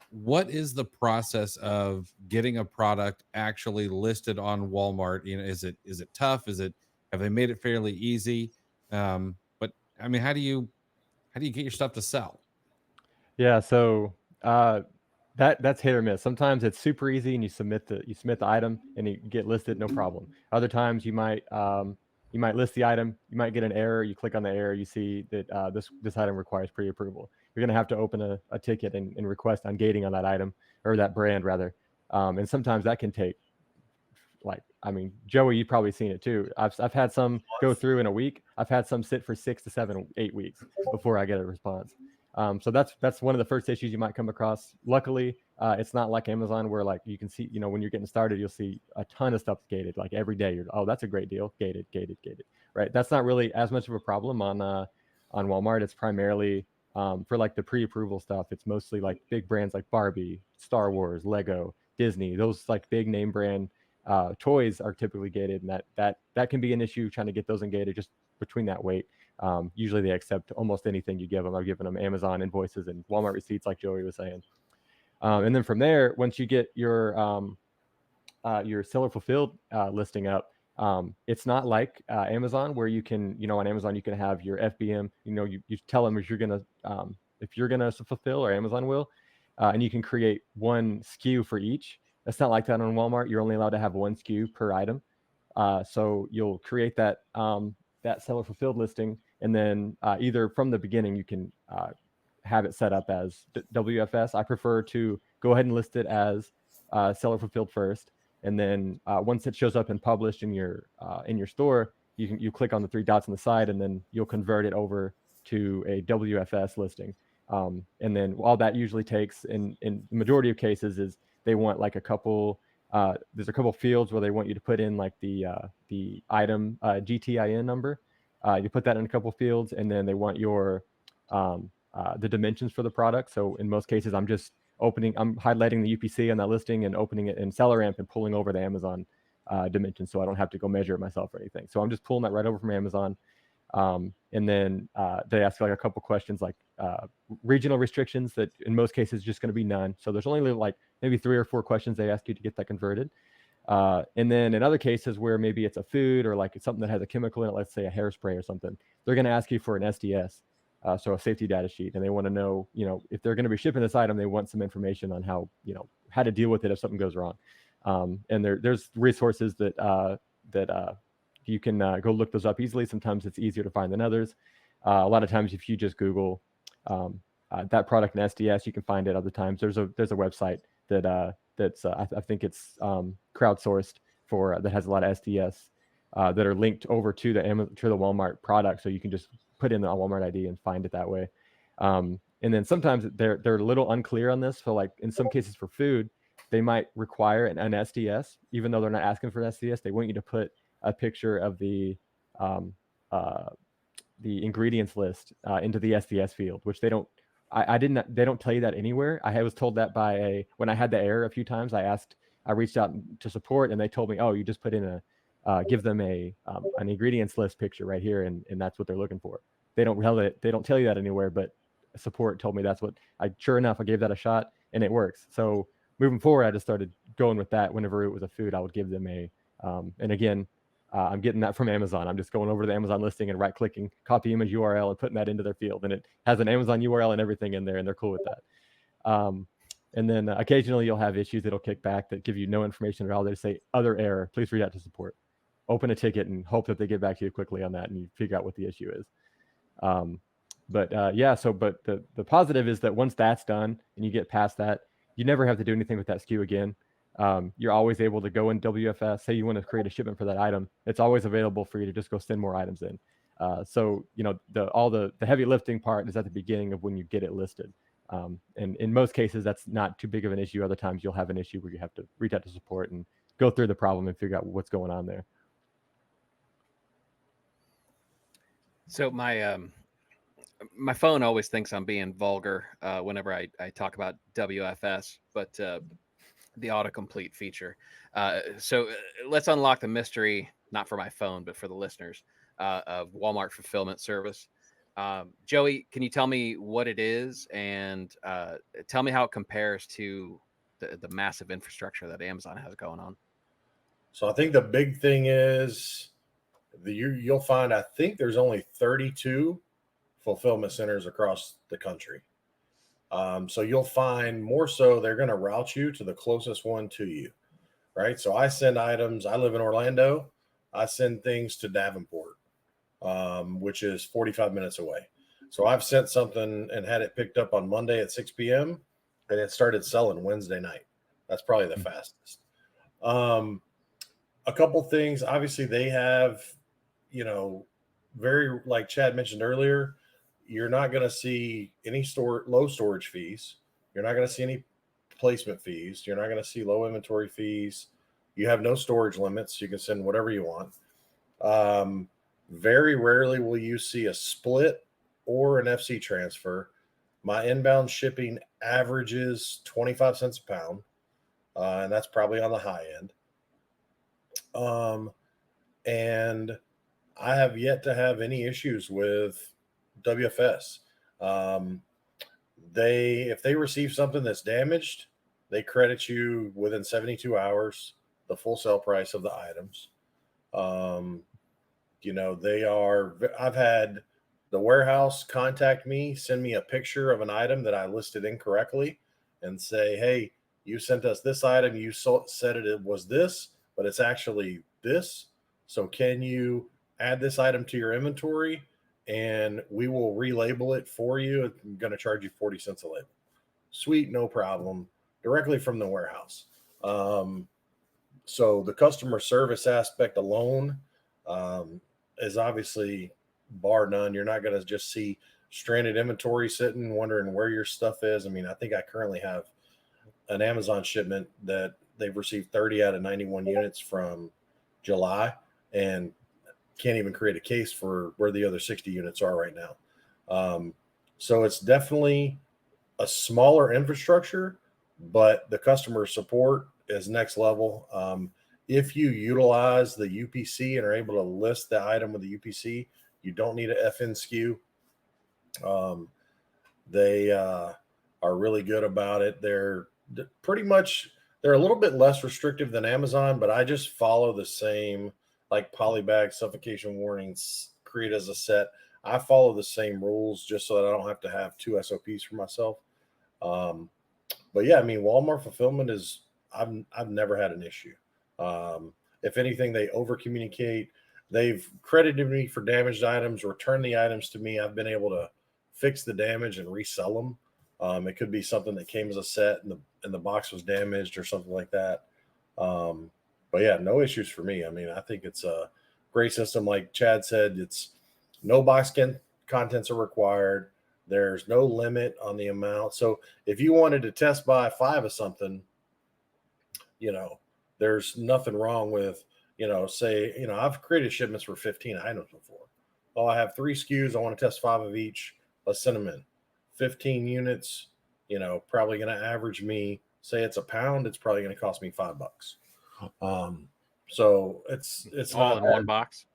Speaker 1: What is the process of getting a product actually listed on Walmart? Is it tough? Have they made it fairly easy? But I mean, how do you get your stuff to sell?
Speaker 3: Yeah, so that's hit or miss. Sometimes it's super easy, and you submit the item, and you get listed, no problem. Other times you might list the item, you might get an error. You click on the error, you see that this item requires pre-approval. You're gonna have to open a ticket and request ungating on that item, or that brand rather. And sometimes that can take, like, I mean, Joey, you've probably seen it too. I've had some go through in a week. I've had some sit for 6 to 7, 8 weeks before I get a response. So that's one of the first issues you might come across. Luckily, it's not like Amazon where, like, you can see, when you're getting started, you'll see a ton of stuff gated. Like every day, oh, that's a great deal, gated, gated, gated. Right? That's not really as much of a problem on Walmart. It's primarily for like the pre-approval stuff. It's mostly like big brands like Barbie, Star Wars, Lego, Disney. Those like big name brand toys are typically gated, and that can be an issue trying to get those ungated just between that wait. Usually they accept almost anything you give them. I've given them Amazon invoices and Walmart receipts, like Joey was saying. And then from there, once you get your seller fulfilled listing up, it's not like Amazon, where you can, on Amazon you can have your FBM. You tell them if you're gonna fulfill, or Amazon will, and you can create one SKU for each. That's not like that on Walmart. You're only allowed to have one SKU per item. So you'll create that seller fulfilled listing, and then either from the beginning you can have it set up as WFS. I prefer to go ahead and list it as seller fulfilled first, and then once it shows up and published in your store, you click on the 3 dots on the side, and then you'll convert it over to a WFS listing. And then all that usually takes, in the majority of cases, is they want like a couple. There's a couple fields where they want you to put in like the item GTIN number. You put that in a couple fields, and then they want your the dimensions for the product. So in most cases, I'm highlighting the UPC on that listing and opening it in SellerAmp and pulling over the Amazon dimensions, so I don't have to go measure it myself or anything. So I'm just pulling that right over from Amazon. And then they ask like a couple questions, like regional restrictions, that in most cases just going to be none. So there's only like maybe 3 or 4 questions they ask you to get that converted. And then in other cases where maybe it's a food, or like it's something that has a chemical in it, let's say a hairspray or something, they're going to ask you for an SDS, so a safety data sheet, and they want to know, if they're going to be shipping this item, they want some information on how to deal with it if something goes wrong. And there's resources that you can go look those up easily. Sometimes it's easier to find than others. A lot of times, if you just Google that product in SDS, you can find it. Other times, there's a website that's I think it's crowdsourced for that has a lot of SDS that are linked over to the Walmart product, so you can just put in the Walmart ID and find it that way. And then sometimes they're a little unclear on this. So like in some cases for food, they might require an SDS, even though they're not asking for an SDS. They want you to put a picture of the ingredients list into the SDS field, which they don't. They don't tell you that anywhere. I was told that when I had the error a few times. I reached out to support, and they told me, oh, you just put in give them an ingredients list picture right here, and that's what they're looking for. They don't tell you that anywhere, but support told me that's what sure enough, I gave that a shot, and it works. So moving forward, I just started going with that. Whenever it was a food, I would give them and again, I'm getting that from Amazon. I'm just going over to the Amazon listing and right clicking, copy image URL, and putting that into their field, and it has an Amazon URL and everything in there, and they're cool with that. And then occasionally you'll have issues that'll kick back that give you no information at all. They say other error, please reach out to support. Open a ticket and hope that they get back to you quickly on that, and you figure out what the issue is. But the positive is that once that's done and you get past that, you never have to do anything with that SKU again. You're always able to go in WFS, say you want to create a shipment for that item. It's always available for you to just go send more items in. So all the heavy lifting part is at the beginning of when you get it listed. And in most cases, that's not too big of an issue. Other times you'll have an issue where you have to reach out to support and go through the problem and figure out what's going on there.
Speaker 4: So my phone always thinks I'm being vulgar whenever I talk about WFS, but the autocomplete feature. So let's unlock the mystery, not for my phone, but for the listeners, of Walmart fulfillment service. Joey, can you tell me what it is, and tell me how it compares to the massive infrastructure that Amazon has going on?
Speaker 2: So I think the big thing is you'll find, I think there's only 32 fulfillment centers across the country. So you'll find more so they're going to route you to the closest one to you, right? So I send items. I live in Orlando. I send things to Davenport, which is 45 minutes away. So I've sent something and had it picked up on Monday at 6 p.m. and it started selling Wednesday night. That's probably the fastest. A couple things. Obviously, they have, very, like Chad mentioned earlier, you're not going to see any low storage fees. You're not going to see any placement fees. You're not going to see low inventory fees. You have no storage limits. You can send whatever you want. Very rarely will you see a split or an FC transfer. My inbound shipping averages 25 cents a pound, and that's probably on the high end. And I have yet to have any issues with WFS. If they receive something that's damaged, they credit you within 72 hours the full sale price of the items. I've had the warehouse contact me, send me a picture of an item that I listed incorrectly and say, hey, you sent us this item. You said it was this, but it's actually this. So can you add this item to your inventory and we will relabel it for you? I'm going to charge you 40 cents a label. Sweet, no problem. Directly from the warehouse. So the customer service aspect alone is obviously bar none. You're not going to just see stranded inventory sitting, wondering where your stuff is. I mean, I think I currently have an Amazon shipment that they've received 30 out of 91 units from July and can't even create a case for where the other 60 units are right now. So it's definitely a smaller infrastructure, but the customer support is next level. If you utilize the UPC and are able to list the item with the UPC, you don't need a FN SKU. They are really good about it. They're a little bit less restrictive than Amazon, but I just follow the same, like polybag, suffocation warnings, create as a set. I follow the same rules just so that I don't have to have two SOPs for myself. But yeah, I mean, Walmart fulfillment I've never had an issue. If anything, they over communicate. They've credited me for damaged items, returned the items to me. I've been able to fix the damage and resell them. It could be something that came as a set and the box was damaged or something like that. But yeah, no issues for me. I mean, I think it's a great system. Like Chad said, it's no box contents are required. There's no limit on the amount. So if you wanted to test buy 5 of something, there's nothing wrong with, say, I've created shipments for 15 items before. Oh, I have 3 SKUs. I want to test 5 of each. Let's send them in. 15 units, probably going to average me, say it's a pound. It's probably going to cost me $5. So it's
Speaker 4: all in one box.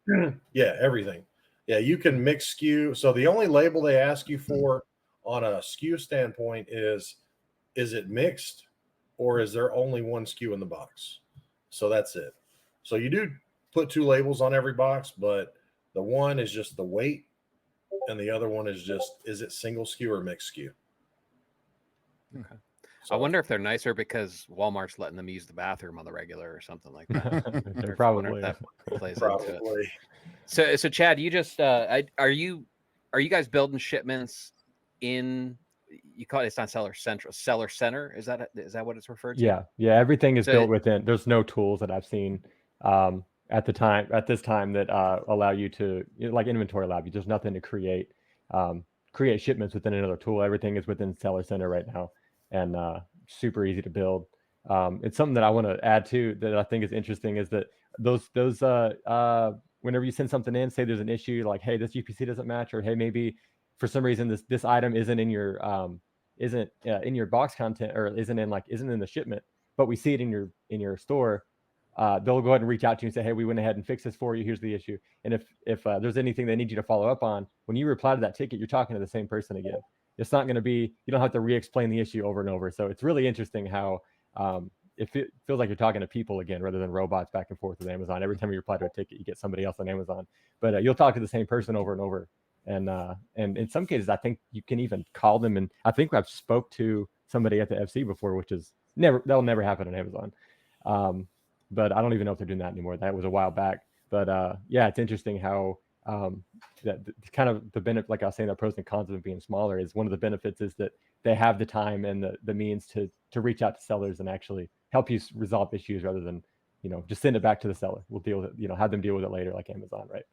Speaker 2: Yeah, everything. Yeah, you can mix SKU. So the only label they ask you for on a SKU standpoint is it mixed or is there only one SKU in the box? So that's it. So you do put 2 labels on every box, but the one is just the weight and the other one is just, is it single SKU or mixed SKU?
Speaker 4: Okay. So, I wonder if they're nicer because Walmart's letting them use the bathroom on the regular or something like that.
Speaker 3: They're probably.
Speaker 4: That plays
Speaker 2: probably.
Speaker 4: Into it. So Chad, you just are you guys building shipments in? You call it, it's not Seller Central, Seller Center. Is that what it's referred to?
Speaker 3: Yeah. Everything is built within. There's no tools that I've seen at this time that allow you to, like Inventory Lab. There's nothing to create shipments within another tool. Everything is within Seller Center right now, and super easy to build. It's something that I want to add to that I think is interesting is that those whenever you send something in, say there's an issue like, hey, this UPC doesn't match, or hey, maybe for some reason this item isn't in your box content or isn't in the shipment. but we see it in your store, they'll go ahead and reach out to you and say, hey, we went ahead and fixed this for you. Here's the issue. And if there's anything they need you to follow up on, when you reply to that ticket, you're talking to the same person again. It's not going to be, you don't have to re-explain the issue over and over. So it's really interesting how it feels like you're talking to people again rather than robots back and forth with Amazon. Every time you reply to a ticket, you get somebody else on Amazon, but you'll talk to the same person over and over. And in some cases, I think you can even call them. And I think I've spoke to somebody at the FC before, which is that'll never happen on Amazon. But I don't even know if they're doing that anymore. That was a while back. But yeah, it's interesting how that kind of the benefit, like I was saying, the pros and cons of being smaller is one of the benefits is that they have the time and the means to reach out to sellers and actually help you resolve issues rather than, just send it back to the seller. We'll deal with it, have them deal with it later, like Amazon, right?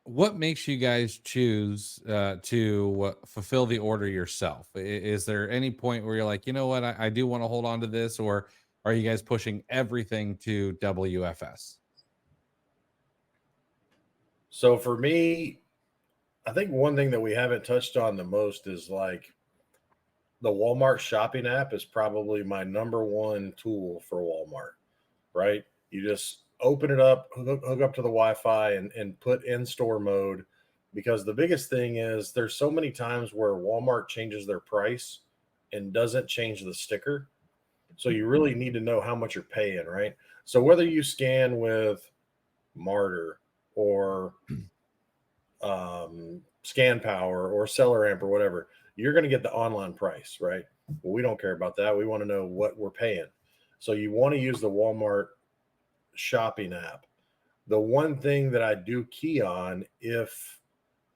Speaker 1: What makes you guys choose to fulfill the order yourself? Is there any point where you're like, you know what, I do want to hold on to this, or are you guys pushing everything to WFS?
Speaker 2: So for me, I think one thing that we haven't touched on the most is like the Walmart shopping app is probably my number one tool for Walmart, right? You just open it up, hook up to the Wi-Fi and put in-store mode, because the biggest thing is there's so many times where Walmart changes their price and doesn't change the sticker. So you really need to know how much you're paying, right? So whether you scan with Martyr or Scan Power or Seller Amp or whatever, you're going to get the online price, right? Well, we don't care about that. We want to know what we're paying. So you want to use the Walmart shopping app. The one thing that I do key on,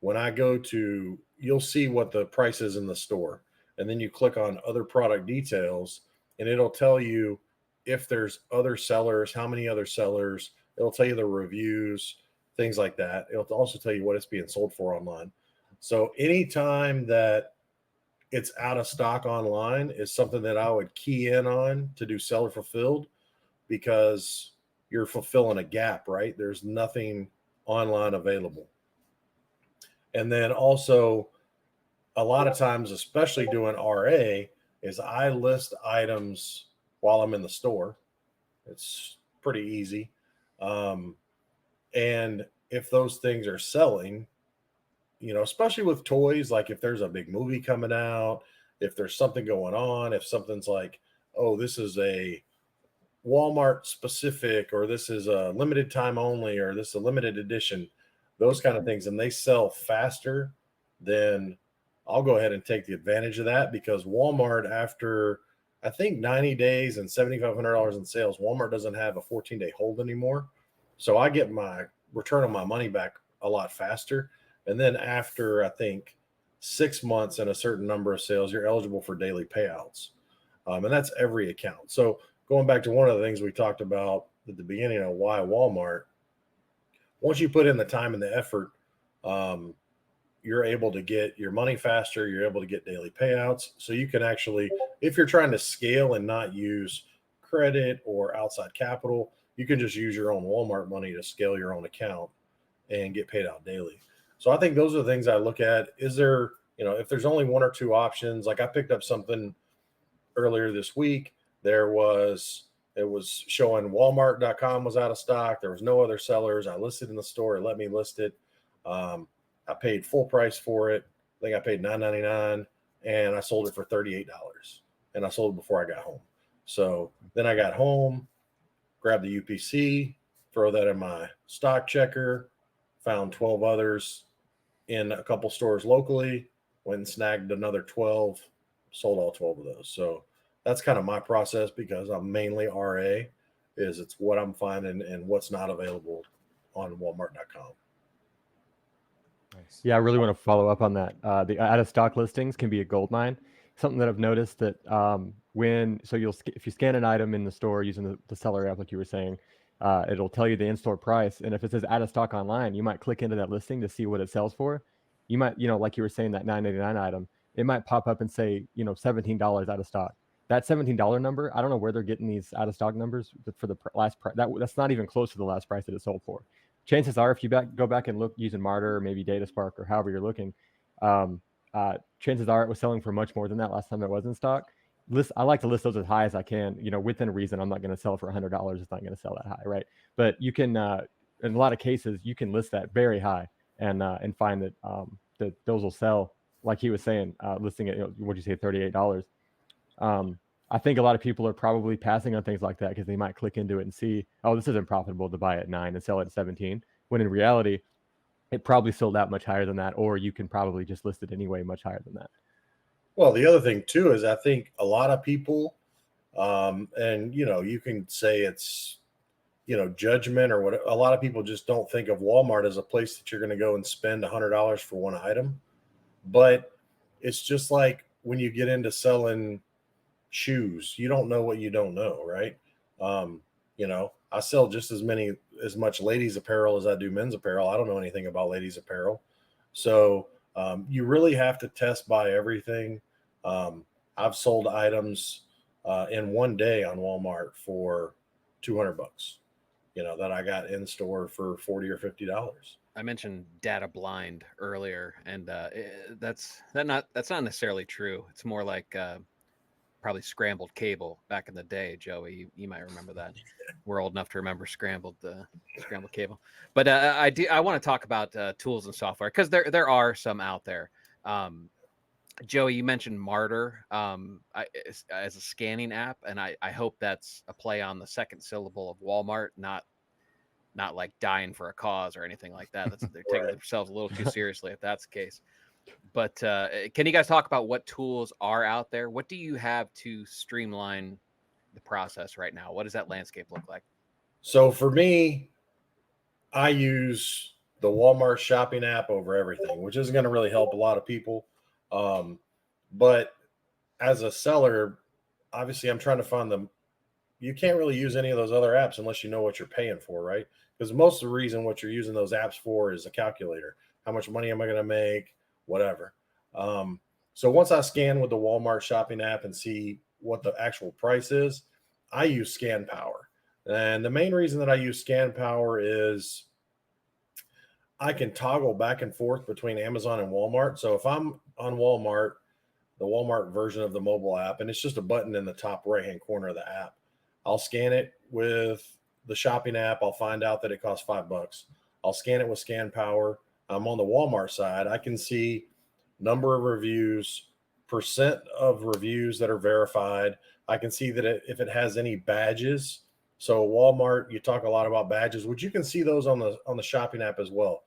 Speaker 2: when I go to, you'll see what the price is in the store, and then you click on other product details and it'll tell you if there's other sellers, how many other sellers. It'll tell you the reviews, things like that. It'll also tell you what it's being sold for online. So anytime that it's out of stock online is something that I would key in on to do seller fulfilled, because you're fulfilling a gap, right? There's nothing online available. And then also a lot of times, especially doing RA, is I list items while I'm in the store. It's pretty easy. And if those things are selling, especially with toys, like if there's a big movie coming out, if there's something going on, if something's like, oh, this is a Walmart specific, or this is a limited time only, or this is a limited edition, those kind of things, and they sell faster, then I'll go ahead and take the advantage of that, because Walmart, after I think 90 days and $7,500 in sales, Walmart doesn't have a 14-day hold anymore. So I get my return on my money back a lot faster. And then after, I think, 6 months and a certain number of sales, you're eligible for daily payouts. And that's every account. So going back to one of the things we talked about at the beginning of why Walmart, once you put in the time and the effort, you're able to get your money faster. You're able to get daily payouts. So you can actually, if you're trying to scale and not use credit or outside capital, you can just use your own Walmart money to scale your own account and get paid out daily. So I think those are the things I look at. Is there, if there's only one or two options, like I picked up something earlier this week, it was showing Walmart.com was out of stock. There was no other sellers. I listed in the store. It let me list it. I paid full price for it. I think I paid $9.99, and I sold it for $38. And I sold it before I got home. So then I got home, grabbed the UPC, throw that in my stock checker, found 12 others in a couple stores locally, went and snagged another 12, sold all 12 of those. So that's kind of my process, because I'm mainly RA, is it's what I'm finding and what's not available on Walmart.com.
Speaker 3: Nice. Yeah, I really want to follow up on that. The out of stock listings can be a gold mine. Something that I've noticed that if you scan an item in the store using the seller app, like you were saying, it'll tell you the in-store price. And if it says out of stock online, you might click into that listing to see what it sells for. You might, like you were saying, that $9.99 item, it might pop up and say, $17 out of stock. That $17 number, I don't know where they're getting these out of stock numbers for the last price. That's not even close to the last price that it sold for. Chances are, if you go back and look using Martyr or maybe DataSpark or however you're looking, chances are it was selling for much more than that last time it was in stock. I like to list those as high as I can, within reason. I'm not going to sell for $100. It's not going to sell that high, right? But you can, in a lot of cases, you can list that very high and find that that those will sell. Like he was saying, listing it, what'd you say, $38? I think a lot of people are probably passing on things like that because they might click into it and see, oh, this isn't profitable to buy at 9 and sell it at 17. When in reality, it probably sold out much higher than that, or you can probably just list it anyway much higher than that.
Speaker 2: Well, the other thing too is I think a lot of people, and you can say it's judgment or what. A lot of people just don't think of Walmart as a place that you're going to go and spend $100 for one item, but it's just like when you get into selling shoes, you don't know what you don't know, right? I sell just as much ladies apparel as I do men's apparel. I don't know anything about ladies apparel, so you really have to test buy everything. I've sold items in one day on Walmart for $200, that I got in store for $40 or $50.
Speaker 4: I mentioned data blind earlier, and that's not necessarily true. It's more like probably scrambled cable back in the day. Joey, you might remember that. We're old enough to remember scrambled cable. But I want to talk about tools and software because there are some out there. Joey, you mentioned Martyr as a scanning app, and I hope that's a play on the second syllable of Walmart, not like dying for a cause or anything like that. They're taking themselves a little too seriously if that's the case. But can you guys talk about what tools are out there? What do you have to streamline the process right now? What does that landscape look like?
Speaker 2: So for me, I use the Walmart shopping app over everything, which isn't going to really help a lot of people. But as a seller, obviously I'm trying to find them. You can't really use any of those other apps unless you know what you're paying for, right? Because most of the reason what you're using those apps for is a calculator. How much money am I going to make? Whatever. So once I scan with the Walmart shopping app and see what the actual price is, I use Scan Power. And the main reason that I use Scan Power is I can toggle back and forth between Amazon and Walmart. So if I'm on Walmart, the Walmart version of the mobile app, and it's just a button in the top right-hand corner of the app, I'll scan it with the shopping app. I'll find out that it costs $5. I'll scan it with Scan Power. I'm on the Walmart side. I can see number of reviews, percent of reviews that are verified. I can see that if it has any badges. So Walmart, you talk a lot about badges, which you can see those on the shopping app as well.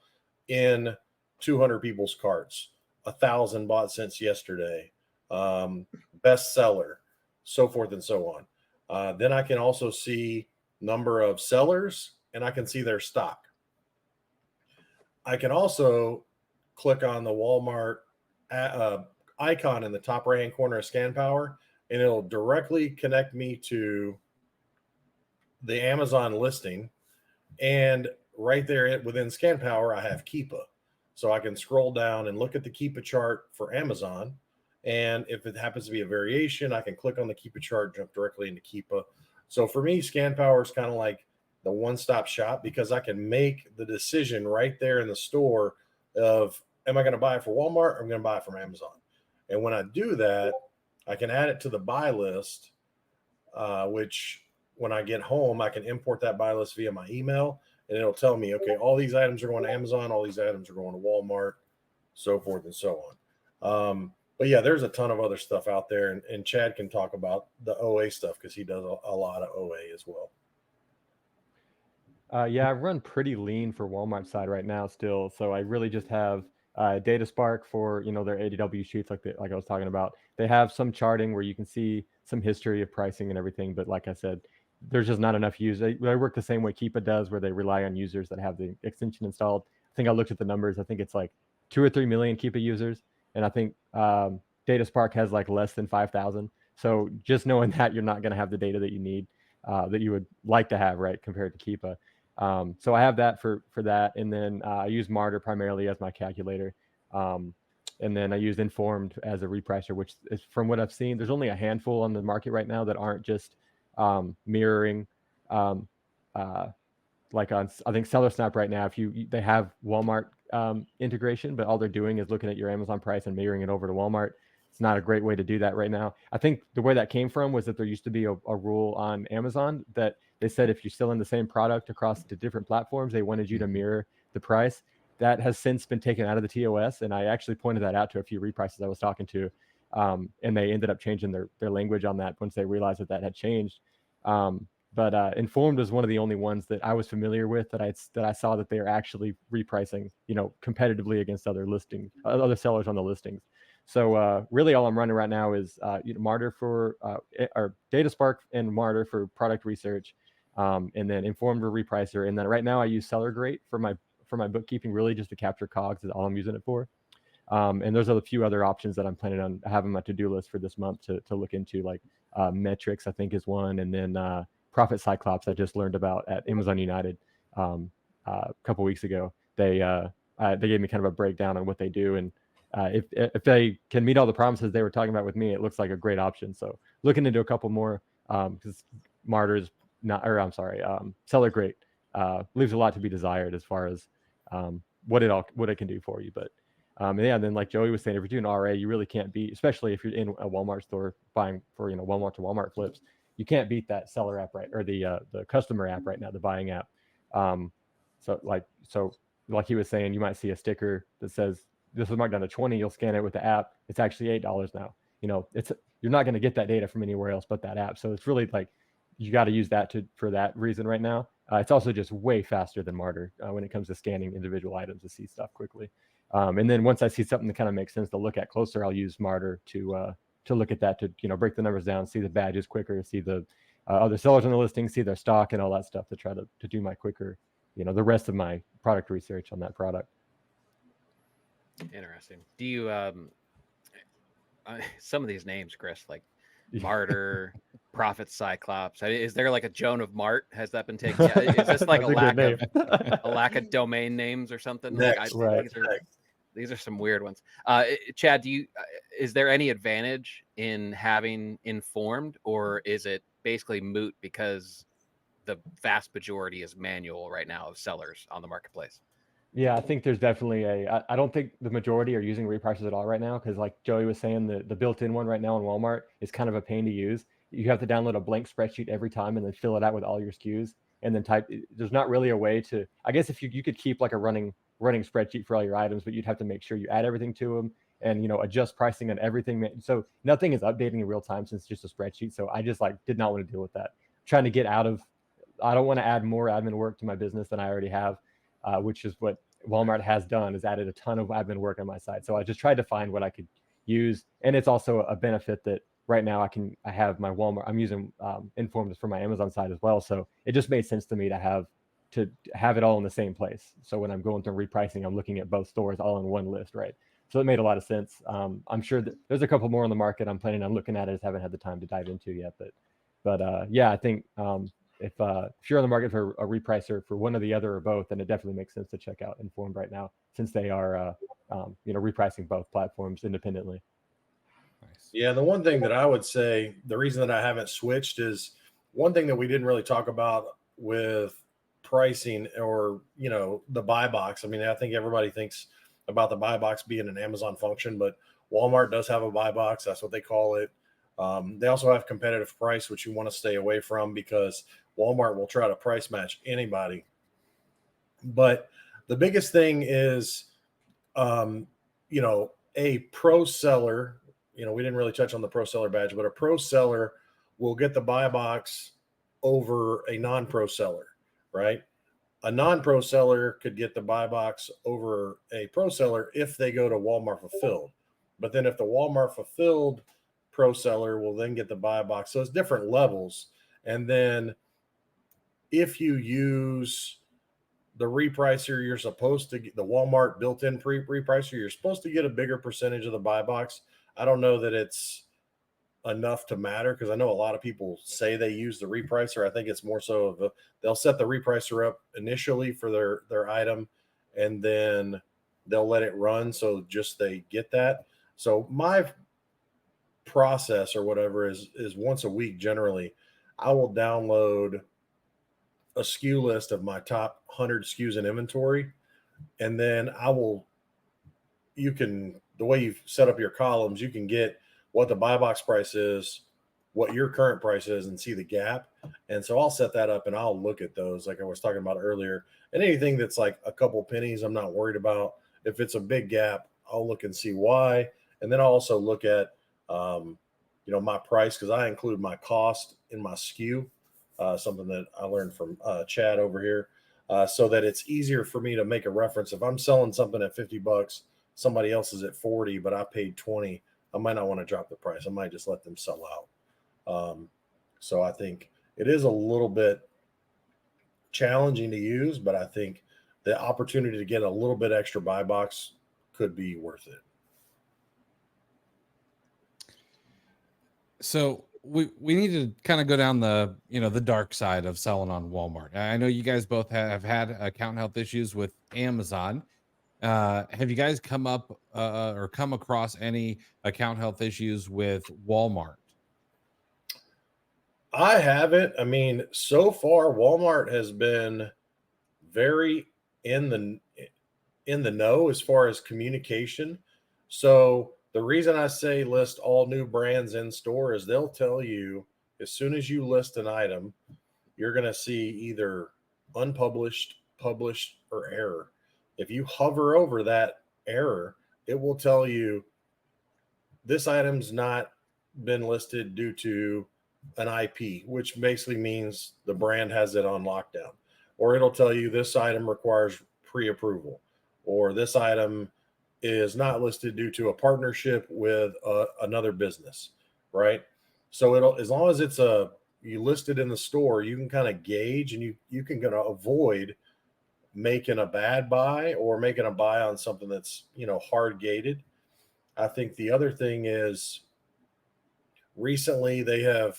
Speaker 2: In 200 people's carts, 1,000 bought since yesterday, bestseller, so forth and so on. Then I can also see number of sellers, and I can see their stock. I can also click on the Walmart icon in the top right-hand corner of Scan Power, and it'll directly connect me to the Amazon listing. And right there within Scan Power, I have Keepa. So I can scroll down and look at the Keepa chart for Amazon. And if it happens to be a variation, I can click on the Keepa chart, jump directly into Keepa. So for me, Scan Power is kind of like the one-stop shop because I can make the decision right there in the store of, am I going to buy it for Walmart or am I going to buy it from Amazon? And when I do that, I can add it to the buy list, which when I get home, I can import that buy list via my email, and it'll tell me, okay, all these items are going to Amazon, all these items are going to Walmart, so forth and so on. But yeah, there's a ton of other stuff out there, and Chad can talk about the OA stuff because he does a lot of OA as well.
Speaker 3: Yeah, I run pretty lean for Walmart side right now still. So I really just have Data Spark for, their ADW sheets like I was talking about. They have some charting where you can see some history of pricing and everything. But like I said, there's just not enough users. They work the same way Keepa does, where they rely on users that have the extension installed. I think I looked at the numbers. I think it's like 2 or 3 million Keepa users. And I think Data Spark has like less than 5,000. So just knowing that you're not going to have the data that you need, that you would like to have, right, compared to Keepa. So I have that for that. And then I use Martyr primarily as my calculator. And then I use Informed as a repricer, which is, from what I've seen, there's only a handful on the market right now that aren't just mirroring like like on, I think Seller Snap right now, they have Walmart integration, but all they're doing is looking at your Amazon price and mirroring it over to Walmart. It's not a great way to do that right now. I think the way that came from was that there used to be a rule on Amazon that they said if you're selling the same product across the different platforms, they wanted you to mirror the price. That has since been taken out of the TOS, and I actually pointed that out to a few reprices I was talking to, and they ended up changing their language on that once they realized that had changed. But Informed was one of the only ones that I was familiar with that I saw that they are actually repricing, competitively against other sellers on the listings. So really, all I'm running right now is Martyr for or DataSpark and Martyr for product research, and then Informed or Repricer. And then right now I use SellerGrate for my bookkeeping, really just to capture COGS is all I'm using it for. And there's a few other options that I'm planning on having my to-do list for this month to look into, like metrics, I think is one, and then Profit Cyclops I just learned about at Amazon United a couple weeks ago. They gave me kind of a breakdown on what they do, and if they can meet all the promises they were talking about with me, it looks like a great option. So looking into a couple more, because Martyr's not, or I'm sorry, SellerGrate leaves a lot to be desired as far as what it can do for you. But yeah, and then like Joey was saying, if you're doing RA, you really can't beat, especially if you're in a Walmart store buying for Walmart to Walmart flips, you can't beat that seller app, right, or the customer app right now, the buying app. So like he was saying, you might see a sticker that says this was marked down to 20. You'll scan it with the app. It's actually $8 now. You're not going to get that data from anywhere else but that app. So it's really like you got to use that for that reason right now. It's also just way faster than Martyr when it comes to scanning individual items to see stuff quickly. And then once I see something that kind of makes sense to look at closer, I'll use Martyr to look at that, to break the numbers down, see the badges quicker, see the other sellers on the listing, see their stock and all that stuff to try to do my quicker, the rest of my product research on that product.
Speaker 4: Interesting. Do you some of these names, Chris, like Martyr, Prophet Cyclops? Is there like a Joan of Mart? Has that been taken? Yeah. Is this like a lack of domain names or something?
Speaker 2: Next,
Speaker 4: like these are some weird ones. Chad, is there any advantage in having Informed, or is it basically moot because the vast majority is manual right now of sellers on the marketplace?
Speaker 3: Yeah, I think there's definitely I don't think the majority are using reprices at all right now, because like Joey was saying, the built-in one right now in Walmart is kind of a pain to use. You have to download a blank spreadsheet every time and then fill it out with all your SKUs and then type. There's not really a way to, I guess if you could keep like a running spreadsheet for all your items, but you'd have to make sure you add everything to them and adjust pricing on everything. So nothing is updating in real time since it's just a spreadsheet. So I just did not want to deal with that. Trying to get out of, I don't want to add more admin work to my business than I already have. Which is what Walmart has done, is added a ton of admin work on my side. So I just tried to find what I could use. And it's also a benefit that right now I have my Walmart, I'm using Informed for my Amazon side as well. So it just made sense to me to have it all in the same place. So when I'm going through repricing, I'm looking at both stores all in one list, right? So it made a lot of sense. I'm sure that there's a couple more on the market I'm planning on looking at. I just haven't had the time to dive into yet. But yeah, I think if you're on the market for a repricer for one or the other or both, then it definitely makes sense to check out Informed right now, since they are repricing both platforms independently.
Speaker 2: Nice. Yeah, the one thing that I would say, the reason that I haven't switched is one thing that we didn't really talk about with pricing or the buy box. I mean, I think everybody thinks about the buy box being an Amazon function, but Walmart does have a buy box. That's what they call it. They also have competitive price, which you want to stay away from because Walmart will try to price match anybody. But the biggest thing is, a pro seller, we didn't really touch on the pro seller badge, but a pro seller will get the buy box over a non-pro seller, right? A non-pro seller could get the buy box over a pro seller if they go to Walmart Fulfilled. But then if the Walmart Fulfilled pro seller will then get the buy box. So it's different levels. And then if you use the repricer, you're supposed to get the Walmart built-in repricer, you're supposed to get a bigger percentage of the buy box. I don't know that it's enough to matter, because I know a lot of people say they use the repricer. I think it's more so of they'll set the repricer up initially for their item, and then they'll let it run. So just they get that. So my process or whatever is once a week generally I will download a SKU list of my top 100 SKUs in inventory, and then the way you set up your columns, you can get what the buy box price is, what your current price is, and see the gap. And so I'll set that up and I'll look at those like I was talking about earlier. And anything that's like a couple pennies, I'm not worried about. If it's a big gap, I'll look and see why. And then I'll also look at, my price, because I include my cost in my SKU, something that I learned from Chad over here, so that it's easier for me to make a reference. If I'm selling something at $50, somebody else is at 40, but I paid 20, I might not want to drop the price. I might just let them sell out. So I think it is a little bit challenging to use, but I think the opportunity to get a little bit extra buy box could be worth it.
Speaker 1: So we need to kind of go down the dark side of selling on Walmart. I know you guys both have had account health issues with Amazon. Have you guys come across any account health issues with Walmart?
Speaker 2: I haven't. I mean, so far Walmart has been very in the know as far as communication. So the reason I say list all new brands in store is they'll tell you as soon as you list an item, you're going to see either unpublished, published, or error. If you hover over that error, it will tell you this item's not been listed due to an IP, which basically means the brand has it on lockdown. Or it'll tell you this item requires pre-approval, or this item is not listed due to a partnership with another business, right? So as long as you list it in the store, you can kind of gauge, and you can kind of avoid making a bad buy or making a buy on something that's hard gated. I think the other thing is recently they have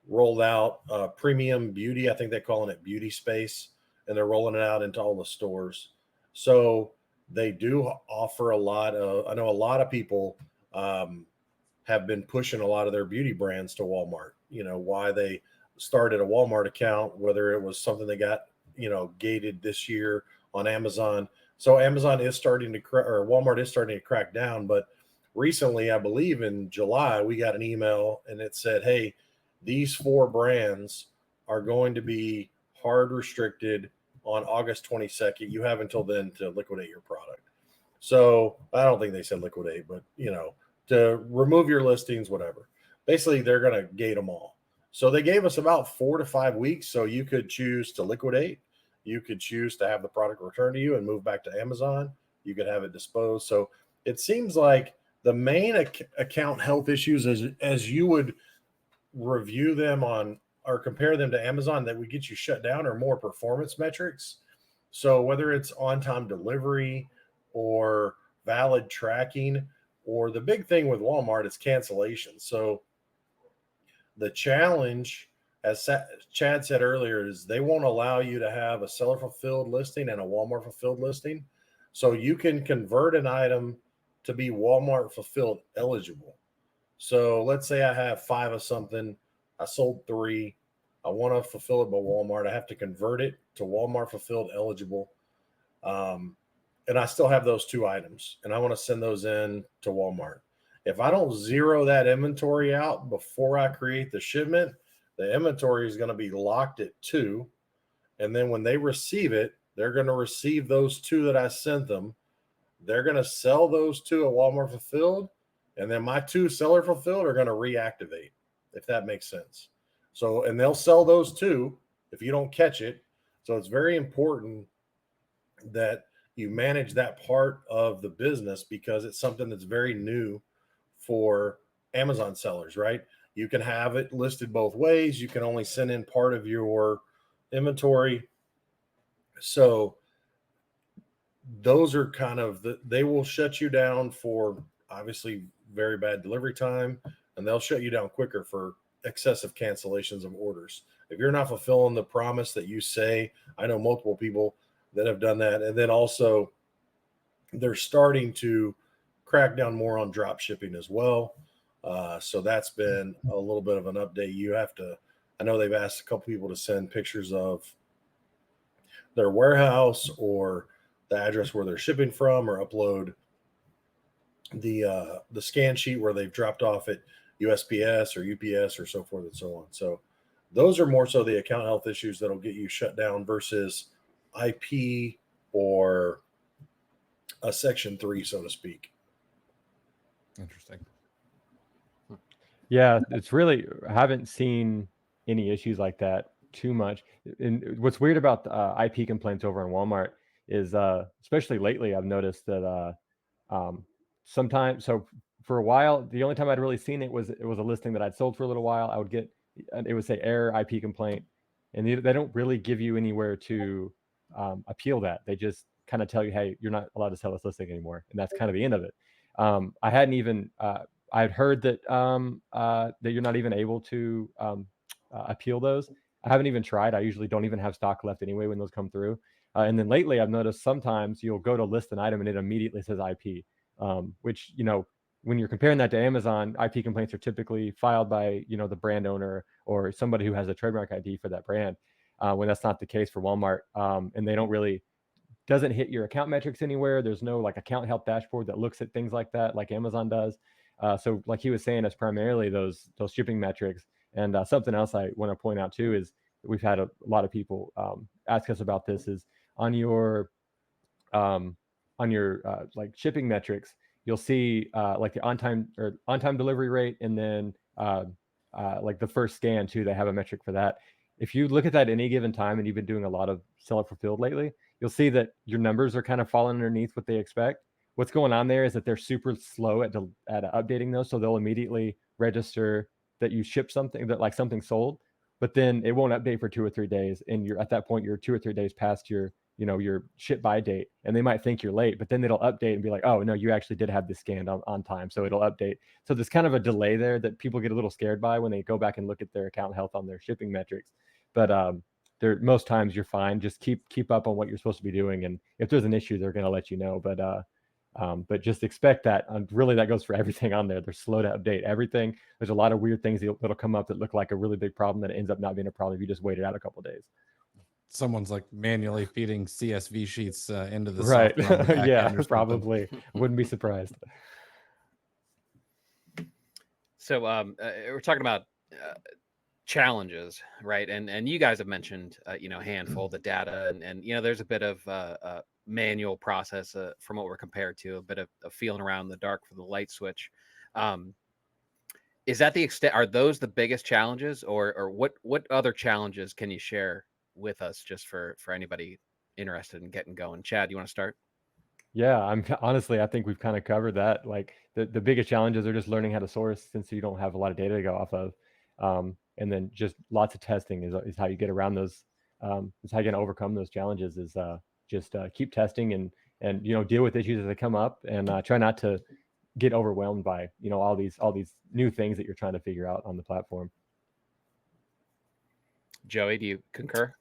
Speaker 2: rolled out premium beauty. I think they're calling it beauty space, and they're rolling it out into all the stores. So they do offer a lot of, I know a lot of people have been pushing a lot of their beauty brands to Walmart. Why they started a Walmart account, whether it was something they got, gated this year on Amazon. So Amazon is starting to or Walmart is starting to crack down. But recently, I believe in July, we got an email and it said, hey, these 4 brands are going to be hard restricted on August 22nd. You have until then to liquidate your product. So I don't think they said liquidate, but to remove your listings, whatever. Basically, they're going to gate them all. So they gave us about 4 to 5 weeks. So you could choose to liquidate. You could choose to have the product returned to you and move back to Amazon. You could have it disposed. So it seems like the main account health issues, as you would review them on or compare them to Amazon, that would get you shut down, are more performance metrics. So whether it's on-time delivery or valid tracking, or the big thing with Walmart is cancellation. So the challenge, as Chad said earlier, is they won't allow you to have a seller fulfilled listing and a Walmart fulfilled listing. So you can convert an item to be Walmart fulfilled eligible. So let's say I have 5 of something, I sold 3, I want to fulfill it by Walmart. I have to convert it to Walmart fulfilled eligible. And I still have those 2 items, and I want to send those in to Walmart. If I don't zero that inventory out before I create the shipment, the inventory is going to be locked at 2. And then when they receive it, they're going to receive those 2 that I sent them. They're going to sell those 2 at Walmart fulfilled. And then my 2 seller fulfilled are going to reactivate, if that makes sense. So, and they'll sell those 2 if you don't catch it. So it's very important that you manage that part of the business, because it's something that's very new for Amazon sellers, right? You can have it listed both ways. You can only send in part of your inventory. So those are kind of they will shut you down for obviously very bad delivery time, and they'll shut you down quicker for excessive cancellations of orders. If you're not fulfilling the promise that you say, I know multiple people that have done that. And then also they're starting to crack down more on drop shipping as well. So that's been a little bit of an update. I know they've asked a couple people to send pictures of their warehouse or the address where they're shipping from, or upload the scan sheet where they've dropped off at USPS or UPS or so forth and so on. So those are more so the account health issues that'll get you shut down versus IP or a Section 3, so to speak.
Speaker 1: Interesting.
Speaker 3: Yeah, it's really, I haven't seen any issues like that too much. And what's weird about the IP complaints over on Walmart is, especially lately, I've noticed that sometimes, so for a while, the only time I'd really seen it was a listing that I'd sold for a little while. I would get, it would say error IP complaint, and they don't really give you anywhere to appeal that. They just kind of tell you, hey, you're not allowed to sell this listing anymore, and that's kind of the end of it. I hadn't even I'd heard that that you're not even able to appeal those. I haven't even tried. I usually don't even have stock left anyway when those come through. And then lately, I've noticed sometimes you'll go to list an item and it immediately says IP, which, you know, when you're comparing that to Amazon, IP complaints are typically filed by, you know, the brand owner or somebody who has a trademark ID for that brand. When that's not the case for Walmart, and they don't really, doesn't hit your account metrics anywhere. There's no like account health dashboard that looks at things like that, like Amazon does. So like he was saying, it's primarily those shipping metrics. And something else I want to point out too is we've had a lot of people ask us about this, is on your like shipping metrics, you'll see like the on time delivery rate, and then like the first scan too. They have a metric for that. If you look at that at any given time, and you've been doing a lot of seller fulfilled lately, you'll see that your numbers are kind of falling underneath what they expect. What's going on there is that they're super slow at updating those, so they'll immediately register that you ship something, that like something sold, but then it won't update for 2 or 3 days, and you're at that point, you're 2 or 3 days past your, you know, your ship by date, and they might think you're late, but then it'll update and be like, oh no, you actually did have this scanned on time, so it'll update. So there's kind of a delay there that people get a little scared by when they go back and look at their account health on their shipping metrics. But there, most times you're fine. Just keep up on what you're supposed to be doing, and if there's an issue, they're going to let you know. But just expect that. Really, that goes for everything on there. They're slow to update everything. There's a lot of weird things that'll come up that look like a really big problem that ends up not being a problem if you just wait it out a couple of days.
Speaker 1: Someone's like manually feeding CSV sheets into the
Speaker 3: right.
Speaker 1: software on the back
Speaker 3: Yeah,
Speaker 1: end or
Speaker 3: probably. Wouldn't be surprised.
Speaker 4: So we're talking about challenges, right? And you guys have mentioned you know, handful, the data, and you know, there's a bit of manual process from what we're compared to, a bit of feeling around in the dark for the light switch. Is that the extent? Are those the biggest challenges, or what other challenges can you share with us, just for anybody interested in getting going? Chad, you want to start?
Speaker 3: Yeah, honestly, I think we've kind of covered that. Like the biggest challenges are just learning how to source, since you don't have a lot of data to go off of. And then just lots of testing is how you get around those. Is how you're gonna overcome those challenges, is just keep testing and you know, deal with issues as they come up, and try not to get overwhelmed by, you know, all these new things that you're trying to figure out on the platform.
Speaker 4: Joey, do you concur?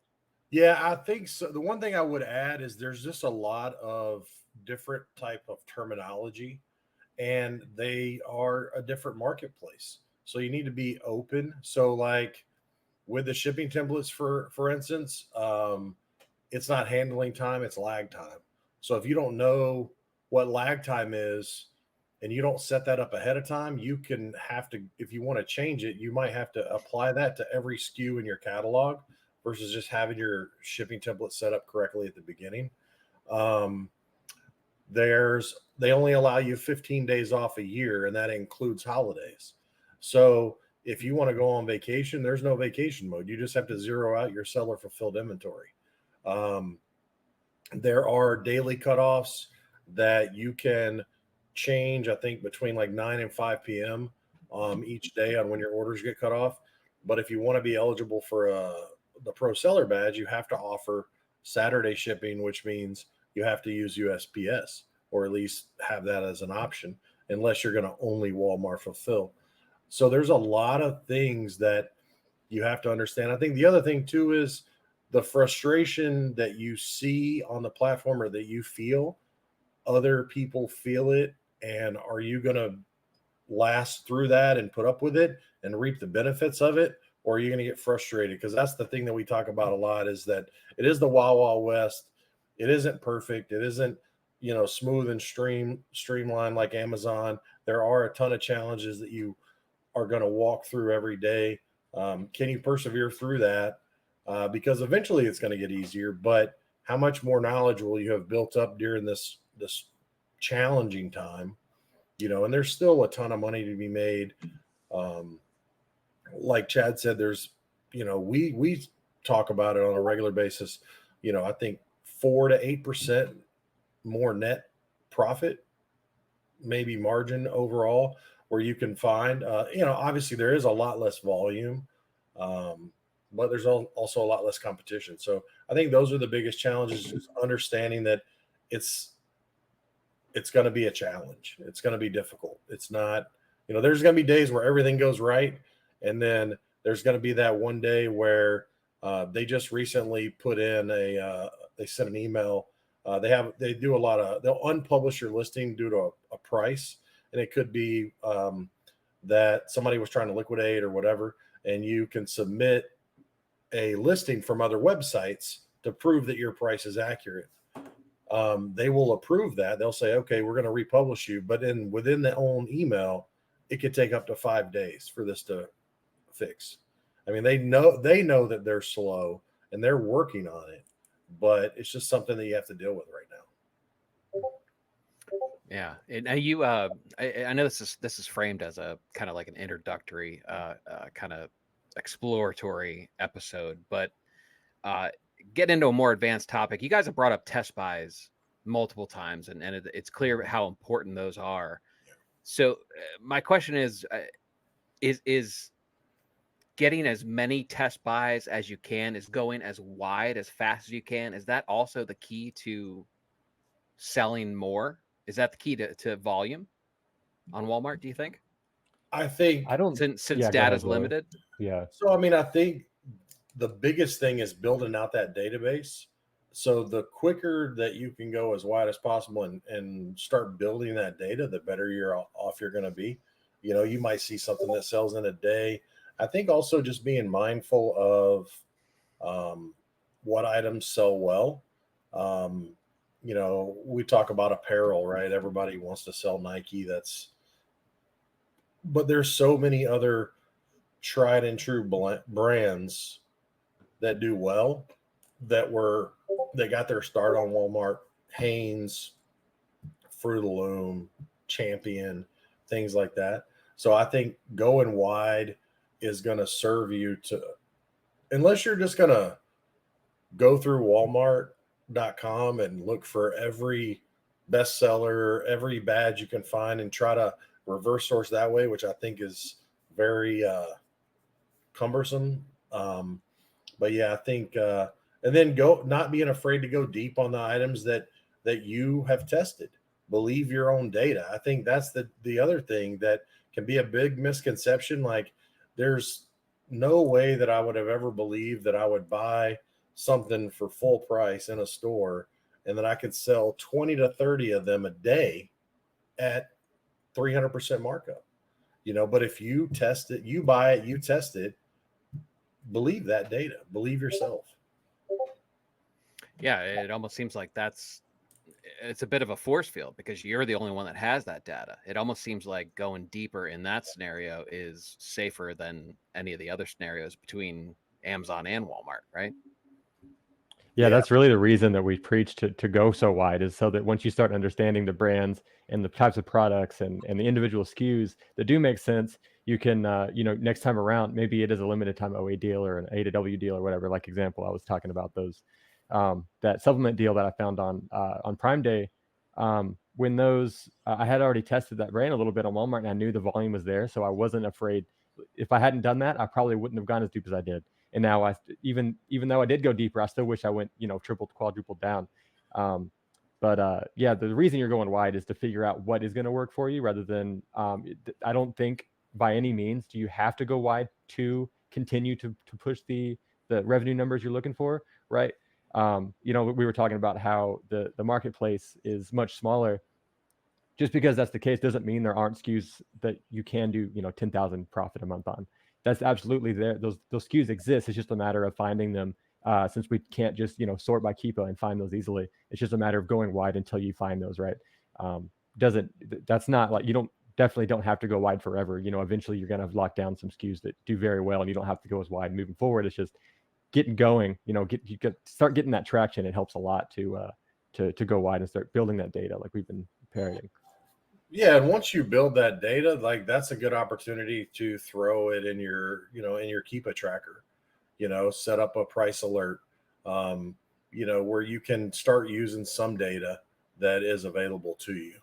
Speaker 2: Yeah, I think so. The one thing I would add is there's just a lot of different type of terminology, and they are a different marketplace. So you need to be open. So like with the shipping templates, for instance, it's not handling time, it's lag time. So if you don't know what lag time is and you don't set that up ahead of time, you can have to, if you want to change it, you might have to apply that to every SKU in your catalog versus just having your shipping template set up correctly at the beginning. They only allow you 15 days off a year, and that includes holidays. So if you want to go on vacation, there's no vacation mode. You just have to zero out your seller fulfilled inventory. There are daily cutoffs that you can change, I think, between like 9 and 5 p.m. Each day on when your orders get cut off. But if you want to be eligible for the pro seller badge, you have to offer Saturday shipping, which means you have to use USPS, or at least have that as an option, unless you're going to only Walmart fulfill. So there's a lot of things that you have to understand. I think the other thing too is the frustration that you see on the platform, or that you feel, other people feel it. And are you going to last through that and put up with it and reap the benefits of it? or are you going to get frustrated? Because that's the thing that we talk about a lot, is that it is the Wild Wild West. It isn't perfect. It isn't, smooth and streamlined like Amazon. There are a ton of challenges that you are going to walk through every day. Can you persevere through that? Because eventually it's going to get easier, but how much more knowledge will you have built up during this challenging time? And there's still a ton of money to be made. Like Chad said, there's, we talk about it on a regular basis. I think 4 to 8% more net profit, maybe margin overall, where you can find, obviously there is a lot less volume, but there's also a lot less competition. So I think those are the biggest challenges, just understanding that it's going to be a challenge. It's going to be difficult. It's not, there's going to be days where everything goes right. And then there's going to be that one day where they just recently put in they sent an email. They do a lot of, they'll unpublish your listing due to a price. And it could be that somebody was trying to liquidate or whatever. And you can submit a listing from other websites to prove that your price is accurate. They will approve that. They'll say, okay, we're going to republish you. But within their own email, it could take up to 5 days for this to fix. I mean, they know that they're slow and they're working on it, but it's just something that you have to deal with right now.
Speaker 4: Yeah. And you, I know this is framed as a kind of like an introductory, kind of exploratory episode, but get into a more advanced topic. You guys have brought up test buys multiple times, and it's clear how important those are. So my question is getting as many test buys as you can, is going as wide as fast as you can, is that also the key to selling more? Is that the key to volume on Walmart, do you think?
Speaker 2: I think
Speaker 4: since data is limited.
Speaker 3: Yeah.
Speaker 2: So I mean, I think the biggest thing is building out that database. So the quicker that you can go as wide as possible and start building that data, the better off you're going to be. You might see something that sells in a day. I think also just being mindful of what items sell well. We talk about apparel, right? Everybody wants to sell Nike. But there's so many other tried and true brands that do well that got their start on Walmart. Hanes, Fruit of the Loom, Champion, things like that. So I think going wide is going to serve you unless you're just going to go through Walmart.com and look for every bestseller, every badge you can find and try to reverse source that way, which I think is very cumbersome. But yeah, I think, and then not being afraid to go deep on the items that you have tested. Believe your own data. I think that's the other thing that can be a big misconception. Like, there's no way that I would have ever believed that I would buy something for full price in a store and that I could sell 20 to 30 of them a day at 300% markup. But if you test it, you buy it, you test it, believe that data, believe yourself.
Speaker 4: Yeah, it almost seems like it's a bit of a force field because you're the only one that has that data. It almost seems like going deeper in that scenario is safer than any of the other scenarios between Amazon and Walmart, right?
Speaker 3: Yeah, that's really the reason that we preach to go so wide, is so that once you start understanding the brands and the types of products and the individual SKUs that do make sense, you can, next time around, maybe it is a limited time OA deal or an A to W deal or whatever. Like example, I was talking about those, that supplement deal that I found on Prime Day. When those, I had already tested that brand a little bit on Walmart and I knew the volume was there. So I wasn't afraid. If I hadn't done that, I probably wouldn't have gone as deep as I did. And now even though I did go deeper, I still wish I went, tripled, quadrupled down. But the reason you're going wide is to figure out what is going to work for you rather than, I don't think by any means do you have to go wide to continue to push the revenue numbers you're looking for, right? We were talking about how the marketplace is much smaller. Just because that's the case doesn't mean there aren't SKUs that you can do, 10,000 profit a month on. that's absolutely there. Those SKUs exist. It's just a matter of finding them. Since we can't just sort by Keepa and find those easily, it's just a matter of going wide until you find those, right? That's not like you definitely don't have to go wide forever. Eventually you're gonna have locked down some SKUs that do very well, and you don't have to go as wide moving forward. It's just getting going. Start getting that traction. It helps a lot to go wide and start building that data like we've been parroting.
Speaker 2: Yeah, and once you build that data, like that's a good opportunity to throw it in your Keepa tracker. Set up a price alert, where you can start using some data that is available to you.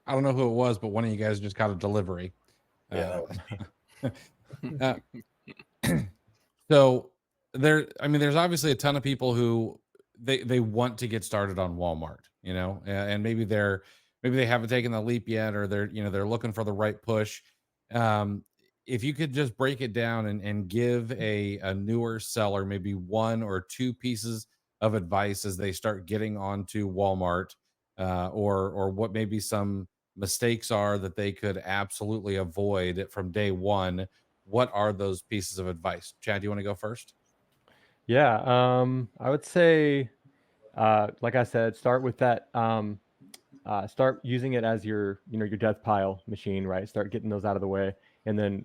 Speaker 1: I don't know who it was, but one of you guys just got a delivery.
Speaker 2: Yeah.
Speaker 1: So there's obviously a ton of people who they want to get started on Walmart, and maybe they haven't taken the leap yet, or they're looking for the right push. If you could just break it down and give a newer seller maybe one or two pieces of advice as they start getting onto Walmart, or what maybe some mistakes are that they could absolutely avoid from day one, what are those pieces of advice? Chad, do you want to go first?
Speaker 3: Yeah, I would say, like I said, start with that. Start using it as your death pile machine, right? Start getting those out of the way, and then,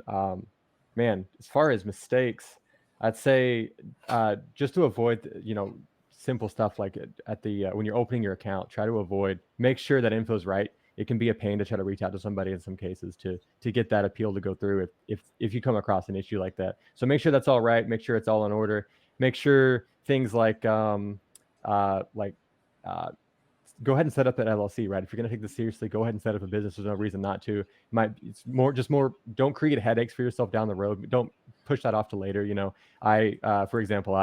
Speaker 3: man, as far as mistakes, I'd say just to avoid, simple stuff like at the when you're opening your account, try to make sure that info's right. It can be a pain to try to reach out to somebody in some cases to get that appeal to go through if you come across an issue like that. So make sure that's all right. Make sure it's all in order. Make sure things like go ahead and set up an LLC, right? If you're going to take this seriously, go ahead and set up a business. There's no reason not to. It's more, don't create headaches for yourself down the road. Don't push that off to later. For example,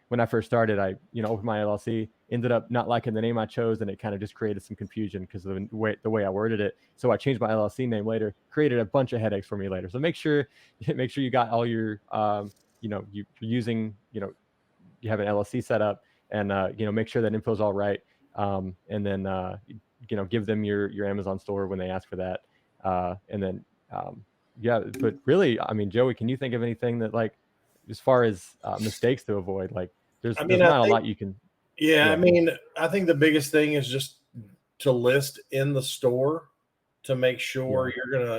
Speaker 3: when I first started, I opened my LLC, ended up not liking the name I chose, and it kind of just created some confusion because of the way I worded it. So I changed my LLC name later, created a bunch of headaches for me later. So make sure you got all your, you're using, you have an LLC set up, and make sure that info's all right. And then give them your Amazon store when they ask for that, and then but really, Joey, can you think of anything that, like, as far as mistakes to avoid? Like, there's not a lot you can.
Speaker 2: Yeah, I think the biggest thing is just to list in the store to make sure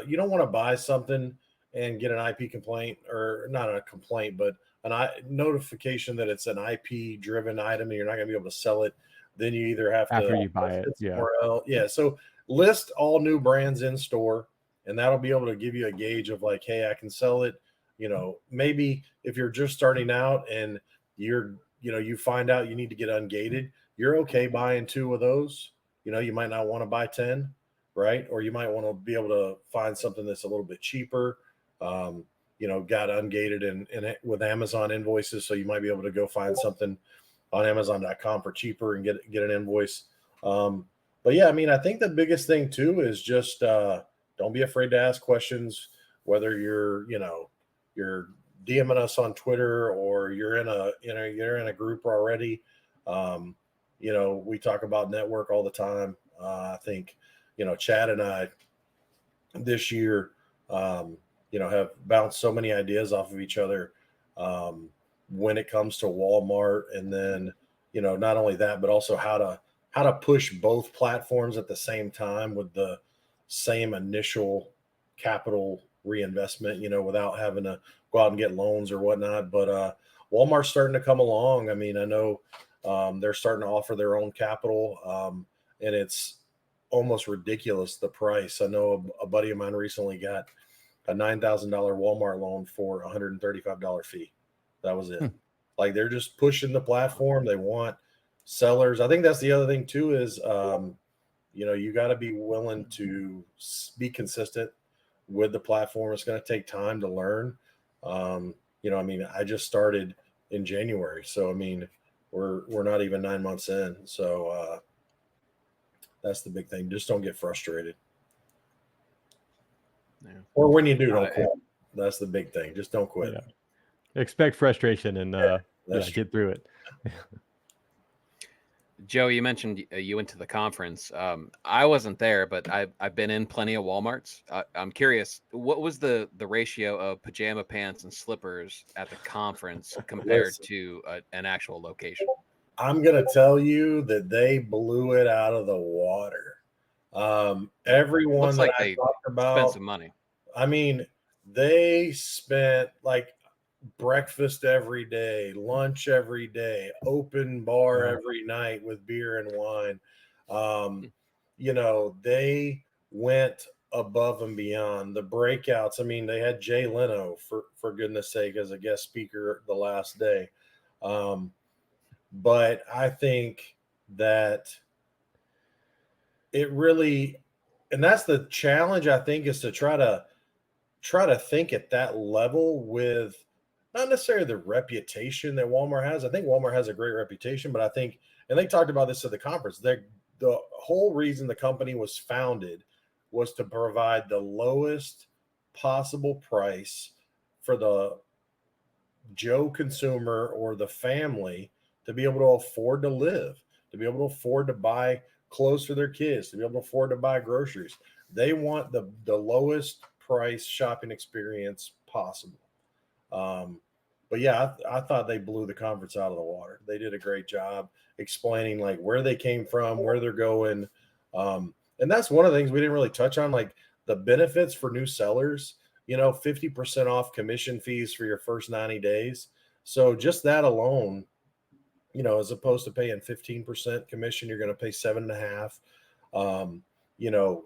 Speaker 2: you don't want to buy something and get an IP complaint, or not a complaint, but a notification that it's an IP driven item and you're not going to be able to sell it. Then you either have
Speaker 3: after
Speaker 2: to
Speaker 3: you buy it,
Speaker 2: So list all new brands in store, and that'll be able to give you a gauge of like, hey, I can sell it. Maybe if you're just starting out and you find out you need to get ungated, you're okay buying 2 of those. You might not want to buy 10, right? Or you might want to be able to find something that's a little bit cheaper. Got ungated and with Amazon invoices, so you might be able to go find something on Amazon.com for cheaper and get an invoice. But yeah, I think the biggest thing too is just don't be afraid to ask questions, whether you're DMing us on Twitter or you're in a group already. We talk about network all the time. I think Chad and I this year have bounced so many ideas off of each other when it comes to Walmart, and then not only that, but also how to push both platforms at the same time with the same initial capital reinvestment, without having to go out and get loans or whatnot. But Walmart's starting to come along. I know they're starting to offer their own capital, and it's almost ridiculous, the price. I know a buddy of mine recently got a $9,000 Walmart loan for a $135 fee. That was it. Like, they're just pushing the platform. They want sellers. I think that's the other thing too is, you got to be willing to be consistent with the platform. It's going to take time to learn. I just started in January, so we're not even 9 months in. So that's the big thing. Just don't get frustrated. Yeah. Or when you do, don't quit. That's the big thing. Just don't quit.
Speaker 3: Yeah. Expect frustration and get through it.
Speaker 4: Joe, you mentioned you went to the conference. I wasn't there, but I've been in plenty of Walmarts. I'm curious, what was the ratio of pajama pants and slippers at the conference compared
Speaker 2: Listen,
Speaker 4: to an actual location?
Speaker 2: I'm gonna tell you that they blew it out of the water. Everyone
Speaker 4: Looks
Speaker 2: that
Speaker 4: like
Speaker 2: I
Speaker 4: they
Speaker 2: talked
Speaker 4: spent
Speaker 2: about,
Speaker 4: some money.
Speaker 2: I mean, they spent like breakfast every day, lunch every day, open bar
Speaker 3: Wow.
Speaker 2: every night with beer and wine. Um, they went above and beyond the breakouts. I mean, they had Jay Leno for goodness sake as a guest speaker the last day. Um, but I think that it really, and that's the challenge, I think, is to try to think at that level with not necessarily the reputation that Walmart has. I think Walmart has a great reputation, but I think, and they talked about this at the conference, the whole reason the company was founded was to provide the lowest possible price for the Joe consumer or the family to be able to afford to live, to be able to afford to buy clothes for their kids, to be able to afford to buy groceries. They want the lowest price shopping experience possible. Um, but yeah, I thought they blew the conference out of the water. They did a great job explaining like where they came from, where they're going. And that's one of the things we didn't really touch on, like the benefits for new sellers, 50% off commission fees for your first 90 days. So just that alone, as opposed to paying 15% commission, you're going to pay 7.5. Um, you know,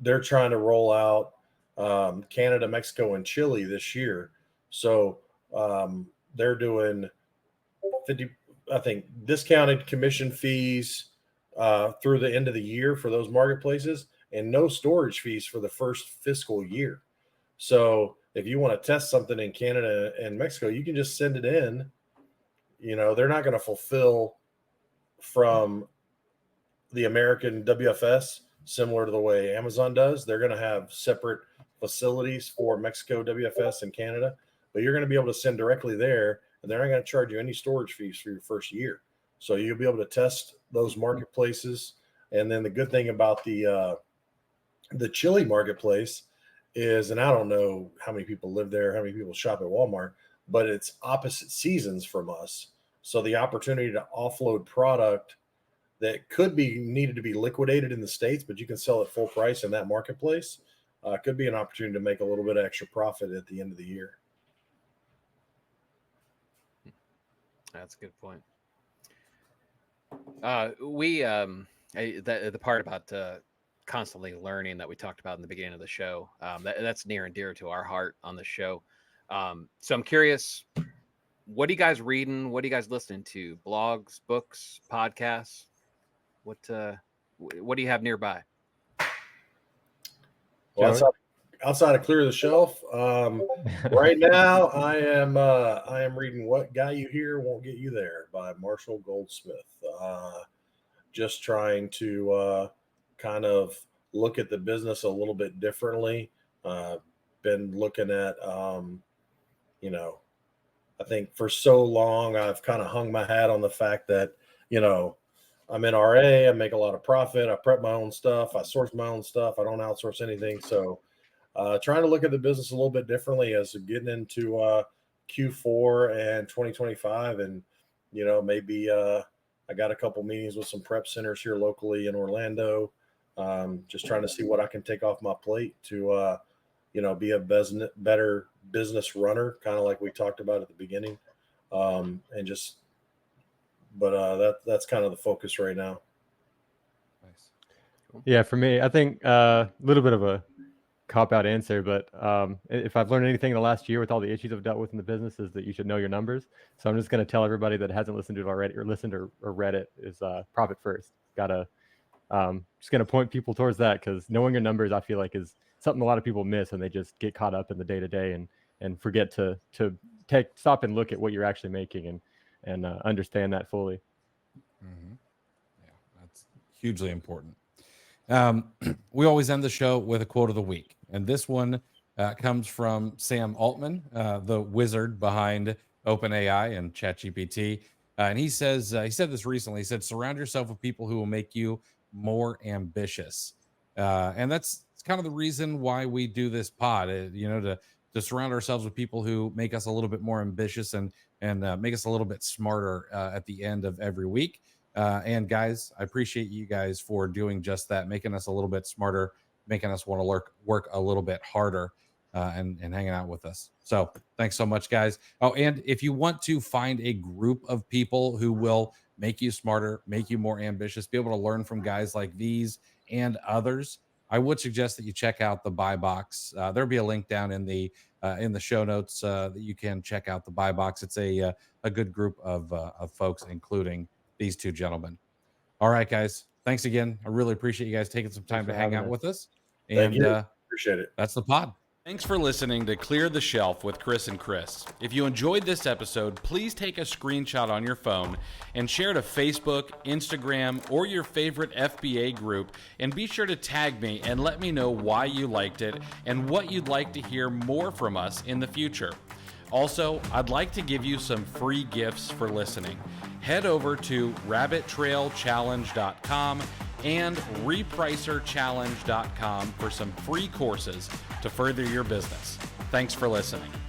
Speaker 2: they're trying to roll out Canada, Mexico, and Chile this year. So they're doing 50, I think, discounted commission fees through the end of the year for those marketplaces and no storage fees for the first fiscal year. So if you want to test something in Canada and Mexico, you can just send it in. They're not going to fulfill from the American WFS similar to the way Amazon does. They're going to have separate facilities for Mexico, WFS, and Canada, but you're going to be able to send directly there, and they're not going to charge you any storage fees for your first year. So you'll be able to test those marketplaces. And then the good thing about the Chile marketplace is, and I don't know how many people live there, how many people shop at Walmart, but it's opposite seasons from us. So the opportunity to offload product that could be needed to be liquidated in the States, but you can sell at full price in that marketplace, could be an opportunity to make a little bit of extra profit at the end of the year.
Speaker 4: That's a good point. The part about constantly learning that we talked about in the beginning of the show, that's near and dear to our heart on the show. So I'm curious, what are you guys reading? What are you guys listening to? Blogs, books, podcasts? What do you have nearby?
Speaker 2: Well, outside of Clear the Shelf, right now I am reading "What Got You Here Won't Get You There" by Marshall Goldsmith. Just trying to kind of look at the business a little bit differently. Been looking at, I think for so long I've kind of hung my hat on the fact that, I'm in RA, I make a lot of profit, I prep my own stuff, I source my own stuff, I don't outsource anything. So trying to look at the business a little bit differently as getting into Q4 and 2025. And, maybe I got a couple meetings with some prep centers here locally in Orlando. Just trying to see what I can take off my plate to, be a better business runner, kind of like we talked about at the beginning. That's kind of the focus right now.
Speaker 1: Nice.
Speaker 3: Yeah, for me, I think a little bit of a cop-out answer, but if I've learned anything in the last year with all the issues I've dealt with in the business is that you should know your numbers. So I'm just going to tell everybody that hasn't listened to it already or listened or read it is profit first. Just going to point people towards that because knowing your numbers, I feel like, is something a lot of people miss and they just get caught up in the day-to-day and forget to stop and look at what you're actually making and understand that fully.
Speaker 1: Mm-hmm. Yeah, that's hugely important. We always end the show with a quote of the week, and this one comes from Sam Altman, the wizard behind OpenAI and ChatGPT. And he said this recently. He said, surround yourself with people who will make you more ambitious. And that's kind of the reason why we do this pod, to surround ourselves with people who make us a little bit more ambitious and make us a little bit smarter at the end of every week. And guys, I appreciate you guys for doing just that, making us a little bit smarter, making us want to work a little bit harder, and hanging out with us. So thanks so much, guys. Oh, and if you want to find a group of people who will make you smarter, make you more ambitious, be able to learn from guys like these and others, I would suggest that you check out the Buy Box. There'll be a link down in the show notes that you can check out the Buy Box. It's a good group of folks, including these two gentlemen. All right, guys. Thanks again. I really appreciate you guys taking some time to hang out with us.
Speaker 2: And appreciate it.
Speaker 1: That's the pod. Thanks for listening to Clear the Shelf with Chris and Chris. If you enjoyed this episode, please take a screenshot on your phone and share to Facebook, Instagram, or your favorite FBA group, and be sure to tag me and let me know why you liked it and what you'd like to hear more from us in the future. Also, I'd like to give you some free gifts for listening. Head over to rabbittrailchallenge.com and repricerchallenge.com for some free courses to further your business. Thanks for listening.